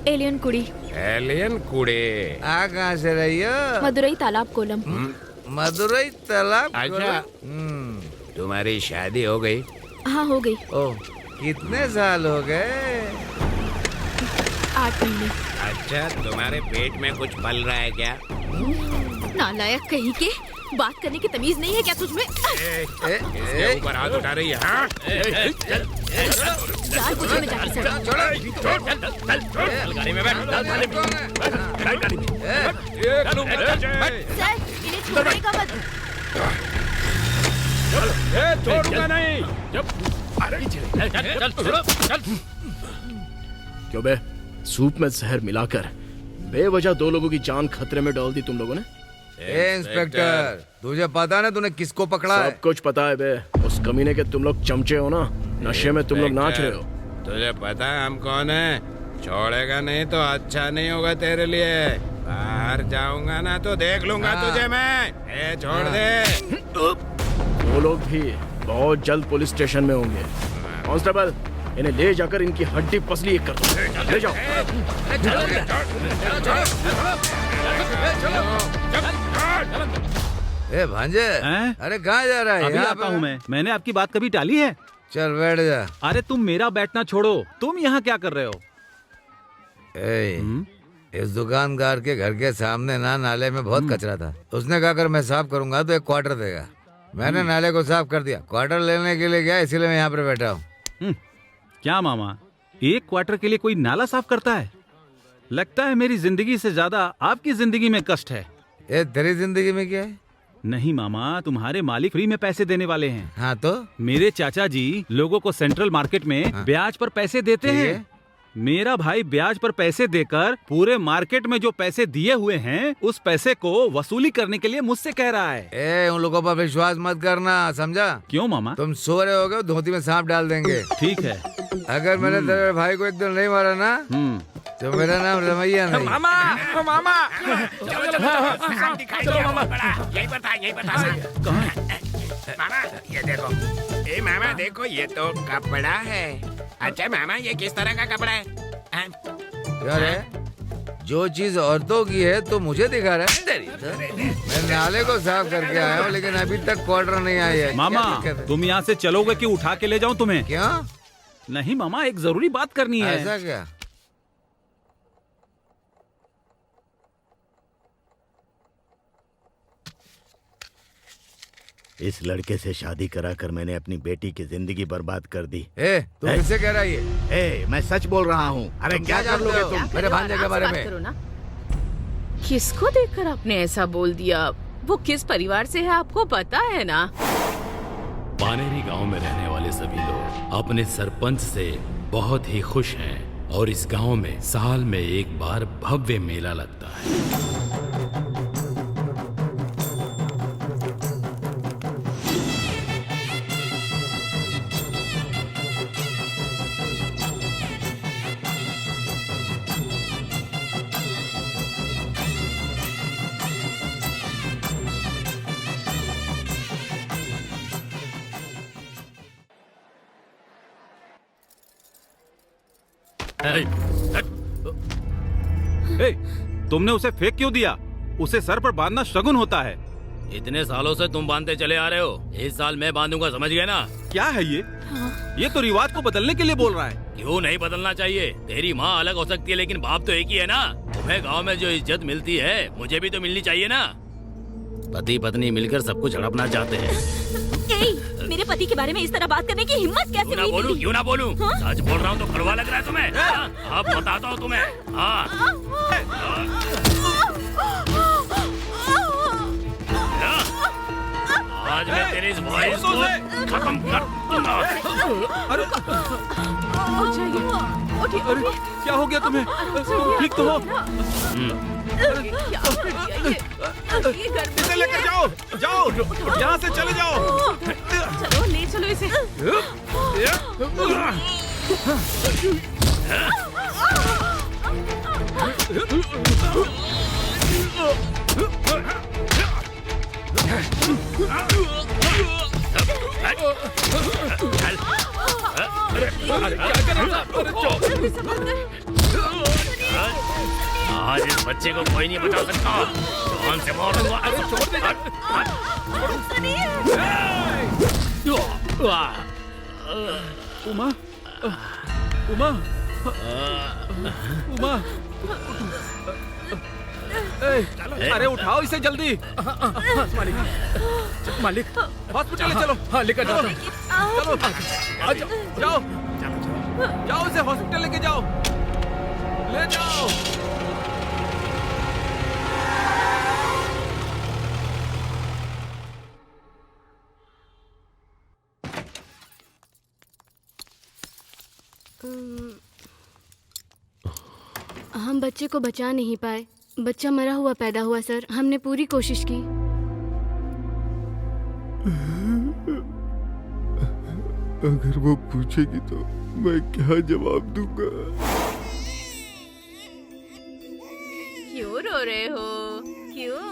एलियन कुड़ी। एलियन कुड़ी? आ कहाँ से रही हो? मदुरई तालाब कोलम। मदुरई तालाब? अच्छा, तुम्हारी शादी हो गई? हाँ हो गई। ओह, कितने साल हो गए? 8 महीने। अच्छा, तुम्हारे पेट में कुछ पल रहा है क्या? नालायक कहीं के, बात करने की तमीज नहीं है क्या तुझमें? इसके ऊपर हाथ उठा रही है। हाँ? यार मुझे में जाके सड़। गाड़ी में बैठ। सर इन्हें छोड़ेगा मत। छोड़ूंगा नहीं। चल। क्यों बे? सूप में जहर मिलाकर बेवजह 2 लोगों की जान खतरे में डाल दी तुम लोगों ने। इंस्पेक्टर, तुझे पता ना तूने किसको पकड़ा है? सब कुछ पता है बे। उस कमीने के तुम लोग चमचे हो ना, नशे में तुम लोग नाच रहे हो। तुझे पता है हम कौन है? छोड़ेगा नहीं तो अच्छा नहीं होगा तेरे लिए। बाहर जाऊंगा ना तो देख लूंगा तुझे मैं। छोड़ दे। वो लोग भी बहुत जल्द पुलिस स्टेशन में होंगे। कांस्टेबल, इन्हें ले जाकर इनकी हड्डी पसली एक कर दो। ले जाओ। भांजे, अरे कहाँ जा रहा है? अभी आता हूँ मैं। मैंने आपकी बात कभी टाली है? चल बैठ जा। अरे तुम मेरा बैठना छोड़ो, तुम यहाँ क्या कर रहे हो? इस दुकानदार के घर के सामने ना नाले में बहुत कचरा था। उसने कहा अगर मैं साफ करूंगा तो 1 क्वार्टर देगा। मैंने नाले को साफ कर दिया, क्वार्टर लेने के लिए गया, इसीलिए मैं यहाँ पर बैठा हूँ। क्या मामा, 1 क्वार्टर के लिए कोई नाला साफ करता है? लगता है मेरी जिंदगी से ज्यादा आपकी जिंदगी में कष्ट है। तेरी जिंदगी में क्या है? नहीं मामा, तुम्हारे मालिक फ्री में पैसे देने वाले हैं। हाँ तो? मेरे चाचा जी लोगों को सेंट्रल मार्केट में ब्याज पर पैसे देते हैं। मेरा भाई ब्याज पर पैसे देकर पूरे मार्केट में जो पैसे दिए हुए हैं उस पैसे को वसूली करने के लिए मुझसे कह रहा है। उन लोगों पर विश्वास मत करना, समझा? क्यों मामा? तुम सो रहे होगे, धोती में सांप डाल देंगे। ठीक है। अगर मैंने तेरे भाई को 1 दिन नहीं मारा ना तो मेरा नाम रमैया नहीं। मामा, मामा, चलो मामा, यही बता। मामा ये देखो, मामा देखो, ये तो कपड़ा है। अच्छा मामा, ये किस तरह का कपड़ा है? यार जो चीज औरतों की है तो मुझे दिखा रहा है। मैं नाले को साफ करके आया हूँ, लेकिन अभी तक क्वार्टर नहीं आई है। मामा तुम यहाँ से चलोगे कि उठा के ले जाऊँ तुम्हें? क्यों? नहीं मामा, एक जरूरी बात करनी है। ऐसा क्या? इस लड़के से शादी कराकर मैंने अपनी बेटी की जिंदगी बर्बाद कर दी। तू किससे कह रहा है? मैं सच बोल रहा हूँ। अरे क्या कर लोगे तुम मेरे भांजे के बारे में? करो ना। किसको देखकर आपने ऐसा बोल दिया? वो किस परिवार से है आपको पता है ना? पानेरी गांव में रहने वाले सभी लोग अपने सरपंच से बहुत ही खुश हैं और इस गांव में साल में एक बार भव्य मेला लगता है। तुमने उसे फेंक क्यों दिया? उसे सर पर बांधना शगुन होता है। इतने सालों से तुम बांधते चले आ रहे हो, इस साल मैं बांधूंगा, समझ गए ना? क्या है ये? ये तो रिवाज को बदलने के लिए बोल रहा है। क्यों नहीं बदलना चाहिए? तेरी माँ अलग हो सकती है लेकिन बाप तो एक ही है ना। तुम्हें गांव में जो इज्जत मिलती है मुझे भी तो मिलनी चाहिए ना। पति पत्नी मिलकर सब कुछ हड़पना चाहते हैं। मेरे पति के बारे में इस तरह बात करने की हिम्मत कैसे हुई? क्यों ना बोलूं? सच बोल रहा हूँ तो कड़वा लग रहा है तुम्हें? अब बताता हूँ तुम्हें। आज मैं तेरी इस वॉइस को खत्म कर दूंगा। अरे क्या हो गया तुम्हें? ठीक तो हो? इसे लेकर जाओ, जाओ यहाँ से चले जाओ। चलो ले चलो इसे। आज इस बच्चे को कोई नहीं बचा सकता। जान से मार दूंगा। उमा, उमा, उमा, अरे उठाओ इसे जल्दी। मालिक, मालिक, हॉस्पिटल चलो। हाँ लेकर जाओ। चलो जाओ, जाओ इसे हॉस्पिटल लेके जाओ, ले जाओ। हम बच्चे को बचा नहीं पाए। बच्चा मरा हुआ पैदा हुआ सर। हमने पूरी कोशिश की। अगर वो पूछेगी तो मैं क्या जवाब दूंगा? क्यों रो रहे हो? क्यों?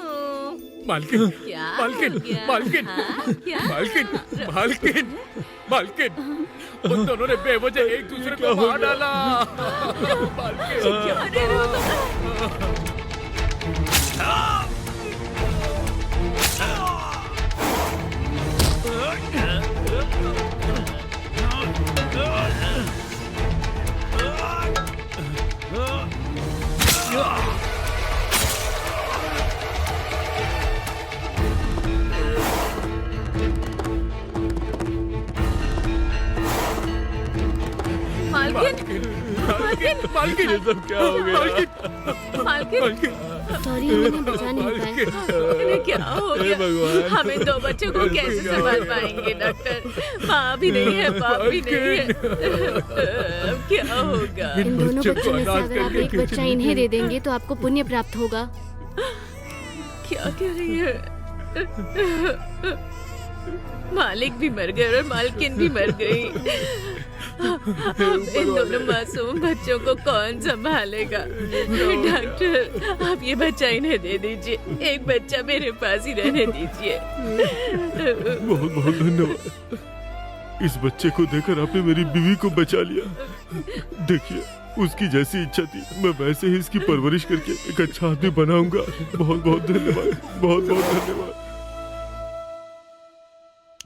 मालकिन, क्या मालकिन, हो गया? मालकिन, हाँ? क्या? मालकिन, मालकिन, मालकिन, उन दोनों ने बेवजह एक दूसरे को मार डाला। मालकिन, क्यों रो रहे हो तुम? मालकिन, मालकिन, मालकिन, ये सब क्या हो गया? मालकिन, सॉरी, हमें बचा नहीं पाए। इन्हें क्या हो गया? हम इन दो बच्चों को कैसे संभाल पाएंगे डॉक्टर? माँ भी नहीं है, बाप भी नहीं है। अब क्या होगा? इन दोनों बच्चों में से अगर आप एक बच्चा इन्हें दे देंगे तो आपको पुण्य प्राप्त होगा। क्या कह रही है? मालिक भी मर गए और मालकिन भी मर गई। अब इन दोनों मासूम बच्चों को कौन संभालेगा? डॉक्टर, आप ये बच्चा इन्हें दे दीजिए। एक बच्चा मेरे पास ही रहने दीजिए। बहुत बहुत धन्यवाद। इस बच्चे को देकर आपने मेरी बीवी को बचा लिया। देखिए, उसकी जैसी इच्छा थी मैं वैसे ही इसकी परवरिश करके एक अच्छा आदमी बनाऊंगा। बहुत बहुत धन्यवाद, बहुत बहुत धन्यवाद।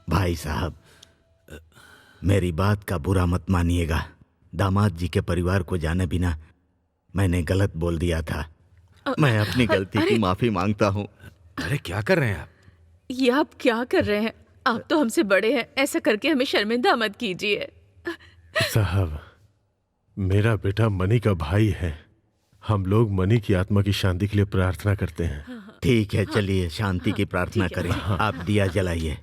भाई साहब, मेरी बात का बुरा मत मानिएगा। दामाद जी के परिवार को जाने बिना मैंने गलत बोल दिया था। मैं अपनी गलती की माफी मांगता हूँ। अरे क्या कर रहे हैं आप? ये आप क्या कर रहे हैं? आप तो हमसे बड़े हैं, ऐसा करके हमें शर्मिंदा मत कीजिए। साहब, मेरा बेटा मनी का भाई है। हम लोग मनी की आत्मा की शांति के लिए प्रार्थना करते हैं। ठीक है, चलिए शांति की प्रार्थना करें। आप दिया जलाइए।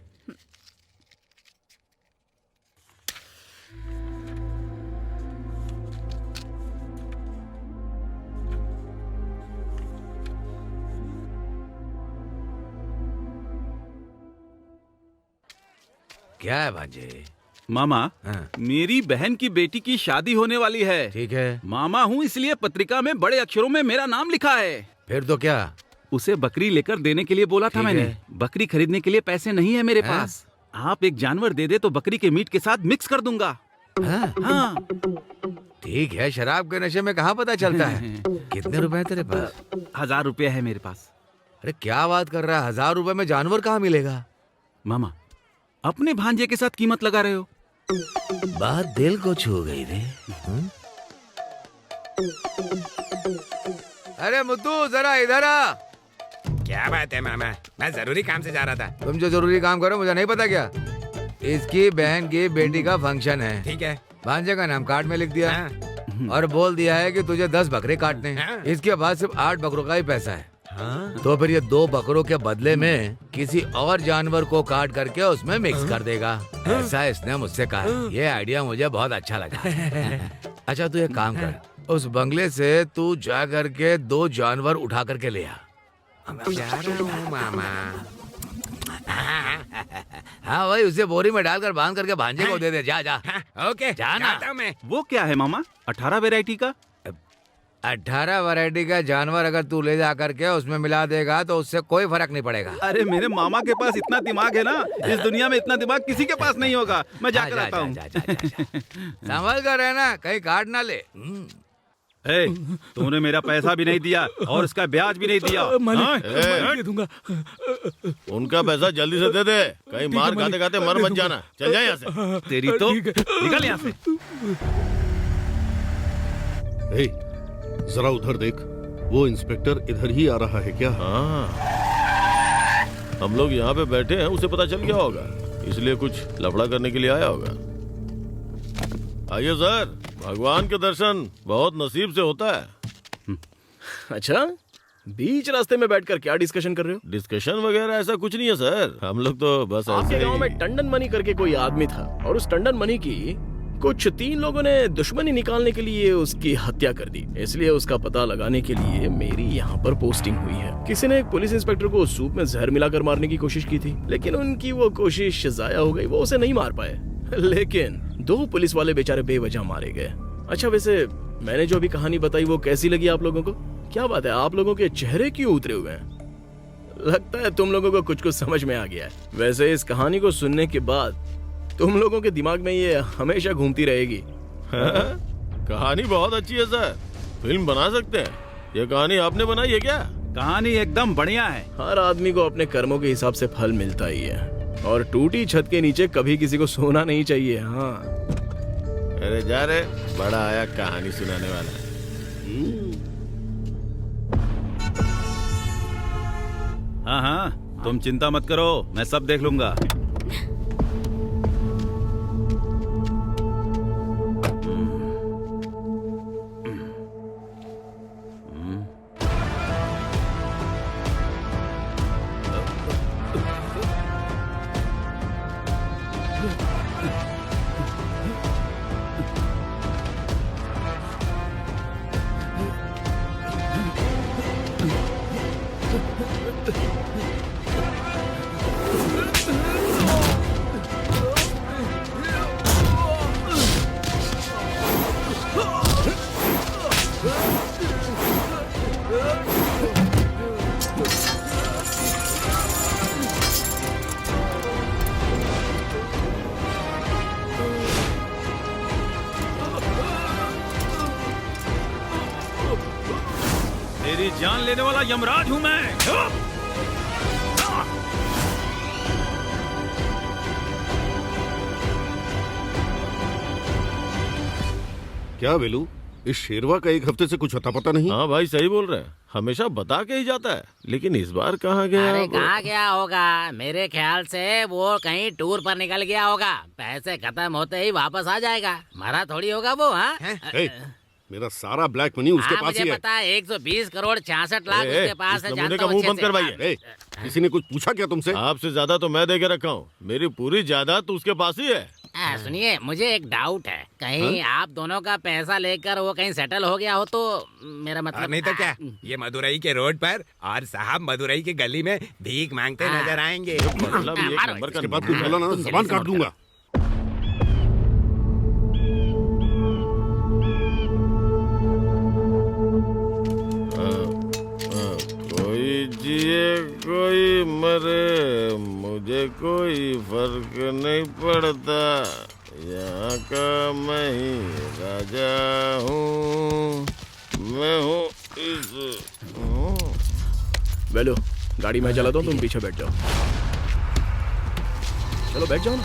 क्या है भांजे? मामा, मेरी बहन की बेटी की शादी होने वाली है। ठीक है। मामा हूँ इसलिए पत्रिका में बड़े अक्षरों में मेरा नाम लिखा है। फिर तो क्या? उसे बकरी लेकर देने के लिए बोला था मैंने। बकरी खरीदने के लिए पैसे नहीं है मेरे पास। आप एक जानवर दे दे तो बकरी के मीट के साथ मिक्स कर दूंगा। हाँ। ठीक है, शराब के नशे में कहाँ पता चलता है। कितने रुपए तेरे पास? 1000 रुपए है मेरे पास। अरे क्या बात कर रहा है, 1000 रुपए में जानवर कहाँ मिलेगा? मामा, अपने भांजे के साथ कीमत लगा रहे हो। बात दिल को छू गई रे। अरे मुद्दू, जरा इधर आ। क्या बात है मामा, मैं जरूरी काम से जा रहा था। तुम जो जरूरी काम करो मुझे नहीं पता क्या? इसकी बहन की बेटी का फंक्शन है। ठीक है। भांजे का नाम कार्ड में लिख दिया और बोल दिया है कि तुझे 10 बकरे काटने हैं। इसके बाद सिर्फ 8 बकरों का ही पैसा है। तो फिर ये 2 बकरों के बदले में किसी और जानवर को काट करके उसमें मिक्स कर देगा। ऐसा इसने मुझसे कहा। ये आइडिया मुझे बहुत अच्छा लगा। अच्छा तू एक काम कर, उस बंगले से तू जा करके 2 जानवर उठा करके ले आ। जा रहा हूँ मामा। हाँ भाई, उसे बोरी में डालकर बांध करके भांजे को दे दे। जा जा। ओके, जाना। मैं। वो क्या है मामा? 18 वैरायटी का? 18 वैरायटी का जानवर अगर तू ले जा करके उसमें मिला देगा तो उससे कोई फर्क नहीं पड़ेगा। अरे मेरे मामा के पास इतना दिमाग है ना, इस दुनिया में इतना दिमाग किसी के पास नहीं होगा। मैं जाकर आता हूँ। संभल कर रहना, कहीं काट ना ले। तूने मेरा पैसा भी नहीं दिया और इसका ब्याज भी नहीं दिया। दे दूंगा। उनका पैसा जल्दी से दे दे, कहीं मार खाते खाते मर मत जाना। चल जा यहाँ से। तेरी तो निकल यहाँ से। जरा उधर देख, वो इंस्पेक्टर इधर ही आ रहा है क्या? हाँ, हम लोग यहाँ पे बैठे हैं, उसे पता चल गया होगा, इसलिए कुछ लफड़ा करने के लिए आया होगा। आइए सर, भगवान के दर्शन बहुत नसीब से होता है। अच्छा, बीच रास्ते में बैठकर क्या डिस्कशन कर रहे हो? डिस्कशन वगैरह ऐसा कुछ नहीं है सर, हम लोग तो बस आपके गांव में टंडन मनी करके कोई आदमी था और उस टंडन मनी की कुछ 3 लोगों ने दुश्मनी निकालने के लिए उसकी हत्या कर दी। इसलिए उसका पता लगाने के लिए मेरी यहाँ पर पोस्टिंग हुई है। किसी ने एक पुलिस इंस्पेक्टर को सूप में जहर मिलाकर मारने की कोशिश की थी, लेकिन उनकी वो कोशिश जाया हो गई। वो उसे नहीं मार पाए, लेकिन 2 पुलिस वाले बेचारे बेवजह मारे गए। अच्छा, वैसे मैंने जो अभी कहानी बताई वो कैसी लगी आप लोगों को? क्या बात है, आप लोगों के चेहरे क्यों उतरे हुए हैं? लगता है तुम लोगों को कुछ समझ में आ गया है। वैसे इस कहानी को सुनने के बाद तुम लोगों के दिमाग में ये हमेशा घूमती रहेगी। कहानी बहुत अच्छी है सर, फिल्म बना सकते हैं। ये कहानी आपने बनाई है क्या? कहानी एकदम बढ़िया है। हर आदमी को अपने कर्मों के हिसाब से फल मिलता ही है, और टूटी छत के नीचे कभी किसी को सोना नहीं चाहिए। हाँ, अरे जा रे, बड़ा आया कहानी सुनाने वाला। हाँ हाँ, तुम चिंता मत करो, मैं सब देख लूंगा। तेरी जान लेने वाला यमराज हूं मैं। क्या वेलू, इस शेरवा का 1 हफ्ते से कुछ अता पता नहीं? हाँ भाई, सही बोल रहे हैं, हमेशा बता के ही जाता है, लेकिन इस बार कहाँ गया? अरे कहाँ गया होगा, मेरे ख्याल से वो कहीं टूर पर निकल गया होगा। पैसे खत्म होते ही वापस आ जाएगा, मरा थोड़ी होगा वो। हाँ, मेरा सारा ब्लैक मनी उसके पास मुझे ही है। पता है, 120 करोड़ 66 लाख उसके पास है। नमूने का मुंह बंद करवाइए। किसी ने कुछ पूछा क्या तुमसे? आपसे ज्यादा तो मैं दे के रखा हूँ, मेरी पूरी जायदाद तो उसके पास ही है। सुनिए, मुझे एक डाउट है, कहीं आप दोनों का पैसा लेकर वो कहीं सेटल हो गया हो तो मेरा मतलब। नहीं तो क्या, ये मदुरई के रोड पर और साहब मदुरई की गली में भीख मांगते नजर आएंगे। मतलब एक नंबर का बात कुछ बोला ना, जबान काट दूंगा। कोई जिए कोई मरे, मुझे कोई फर्क नहीं पड़ता, यहाँ का मैं ही राजा हूँ, मैं हूँ इस। वेलो, गाड़ी मैं चलाता हूँ, तुम पीछे बैठ जाओ। चलो बैठ जाओ ना।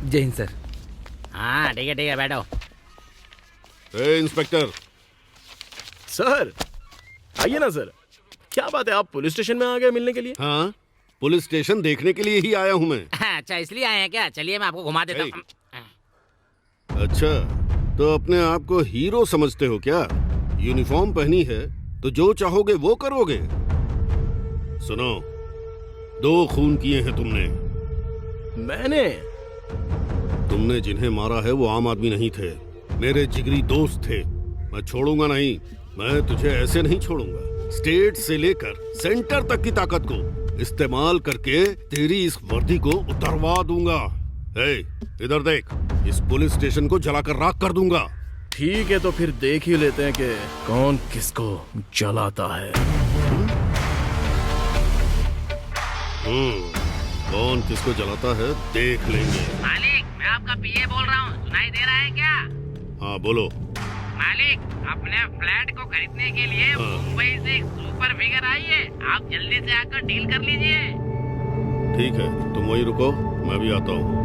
जय हिंद सर। हाँ ठीक है बैठो। इंस्पेक्टर। सर आइए ना सर, क्या बात है, आप पुलिस स्टेशन में आ गए मिलने के लिए? हाँ, पुलिस स्टेशन देखने के लिए ही आया हूँ मैं। अच्छा इसलिए आए हैं क्या? चलिए मैं आपको घुमा देता हूँ। अच्छा, तो अपने आप को हीरो समझते हो क्या? यूनिफॉर्म पहनी है तो जो चाहोगे वो करोगे। सुनो, 2 खून किए हैं तुमने। तुमने जिन्हें मारा है वो आम आदमी नहीं थे, मेरे जिगरी दोस्त थे। मैं छोड़ूंगा नहीं, मैं तुझे ऐसे नहीं छोड़ूंगा। स्टेट से लेकर सेंटर तक की ताकत को इस्तेमाल करके तेरी इस वर्दी को उतरवा दूंगा। इधर देख, इस पुलिस स्टेशन को जलाकर राख कर दूंगा। ठीक है, तो फिर देख ही लेते हैं कि कौन किसको जलाता है। कौन किसको जलाता है देख लेंगे। मालिक, मैं आपका पीए बोल रहा हूँ, सुनाई दे रहा है क्या? हाँ बोलो। मालिक, अपने फ्लैट को खरीदने के लिए मुंबई से एक सुपर फिगर आई है, आप जल्दी से आकर डील कर लीजिए। ठीक है, तुम वहीं रुको, मैं भी आता हूँ।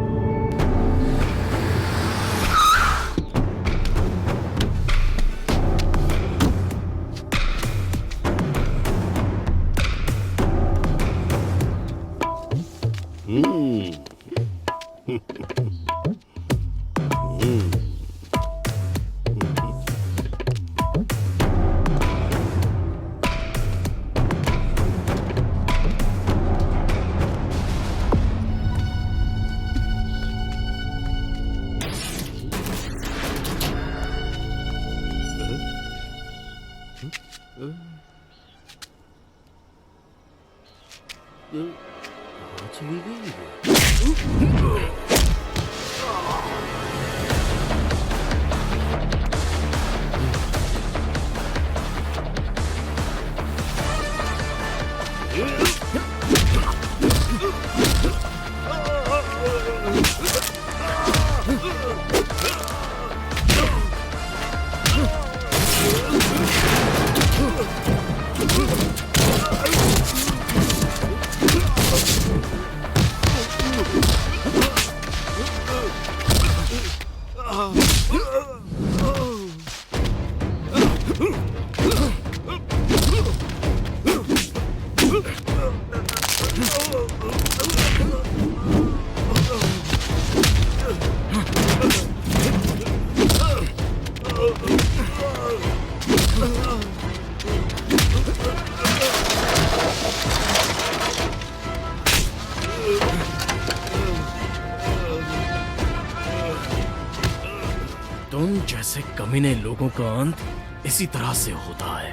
तुम जैसे कमीने लोगों का अंत इसी तरह से होता है।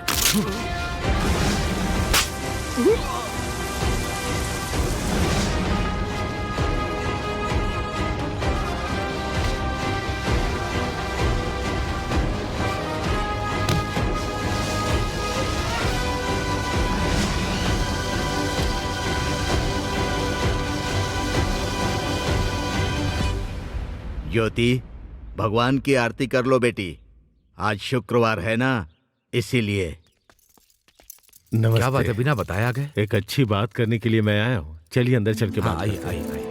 ज्योति, भगवान की आरती कर लो बेटी। आज शुक्रवार है ना, इसीलिए। नमस्ते। क्या बात है, बिना बताया गए? एक अच्छी बात करने के लिए मैं आया हूँ। चलिए अंदर चल के बात आइए करते हैं। आइए।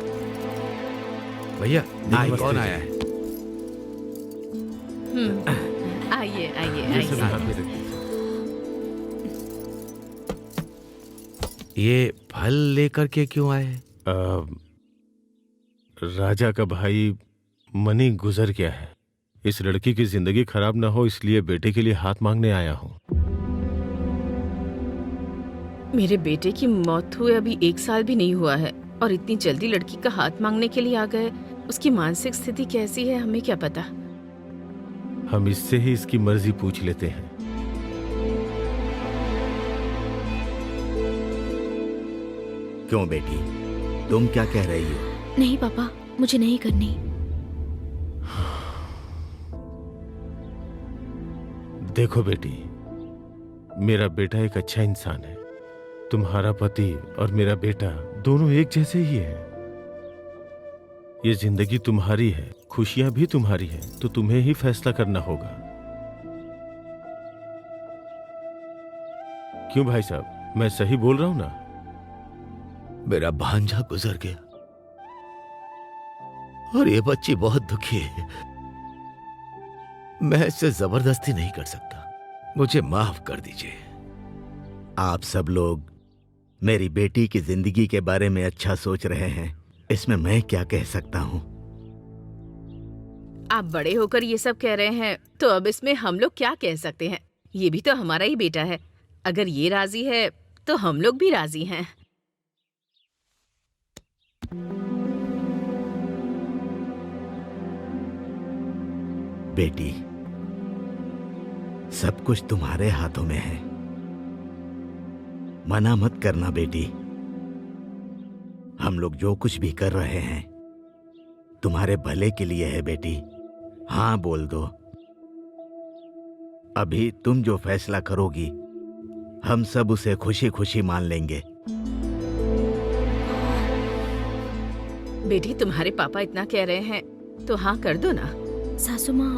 भैया आइए। कौन आया है? आइए आइए ये सब हाथ में आइए। रख दीजिए। ये फल लेकर के क्यों आए? राजा का भाई मनी गुजर गया है। इस लड़की की जिंदगी खराब ना हो, इसलिए बेटे के लिए हाथ मांगने आया हूँ। मेरे बेटे की मौत हुए अभी 1 साल भी नहीं हुआ है और इतनी जल्दी लड़की का हाथ मांगने के लिए आ गए। उसकी मानसिक स्थिति कैसी है हमें क्या पता। हम इससे ही इसकी मर्जी पूछ लेते हैं। क्यों बेटी, तुम क्या कह रही हो? नहीं पापा, मुझे नहीं करनी। देखो बेटी, मेरा बेटा एक अच्छा इंसान है। तुम्हारा पति और मेरा बेटा दोनों एक जैसे ही हैं। ये जिंदगी तुम्हारी है, खुशियां भी तुम्हारी है, तो तुम्हें ही फैसला करना होगा। क्यों भाई साहब, मैं सही बोल रहा हूं ना? मेरा भांजा गुजर गया और ये बच्ची बहुत दुखी है। मैं इससे जबरदस्ती नहीं कर सकता, मुझे माफ कर दीजिए। आप सब लोग मेरी बेटी की जिंदगी के बारे में अच्छा सोच रहे हैं, इसमें मैं क्या कह सकता हूँ? आप बड़े होकर ये सब कह रहे हैं तो अब इसमें हम लोग क्या कह सकते हैं? ये भी तो हमारा ही बेटा है। अगर ये राजी है तो हम लोग भी राजी हैं। बेटी, सब कुछ तुम्हारे हाथों में है। मना मत करना बेटी। हम लोग जो कुछ भी कर रहे हैं तुम्हारे भले के लिए है बेटी। हाँ बोल दो। अभी तुम जो फैसला करोगी हम सब उसे खुशी खुशी मान लेंगे। बेटी, तुम्हारे पापा इतना कह रहे हैं तो हाँ कर दो ना। सासू माँ,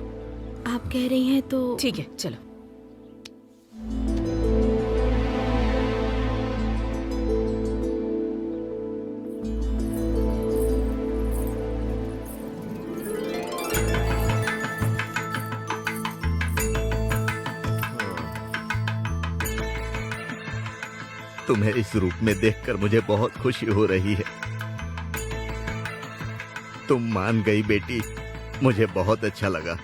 आप कह रही हैं तो ठीक है, चलो। तुम्हें इस रूप में देखकर मुझे बहुत खुशी हो रही है। तुम मान गई बेटी, मुझे बहुत अच्छा लगा।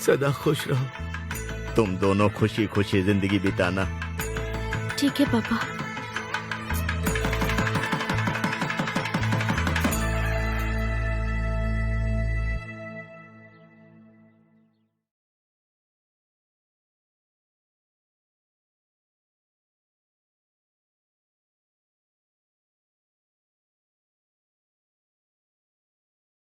सदा खुश रहो। तुम दोनों खुशी खुशी जिंदगी बिताना। ठीक है पापा।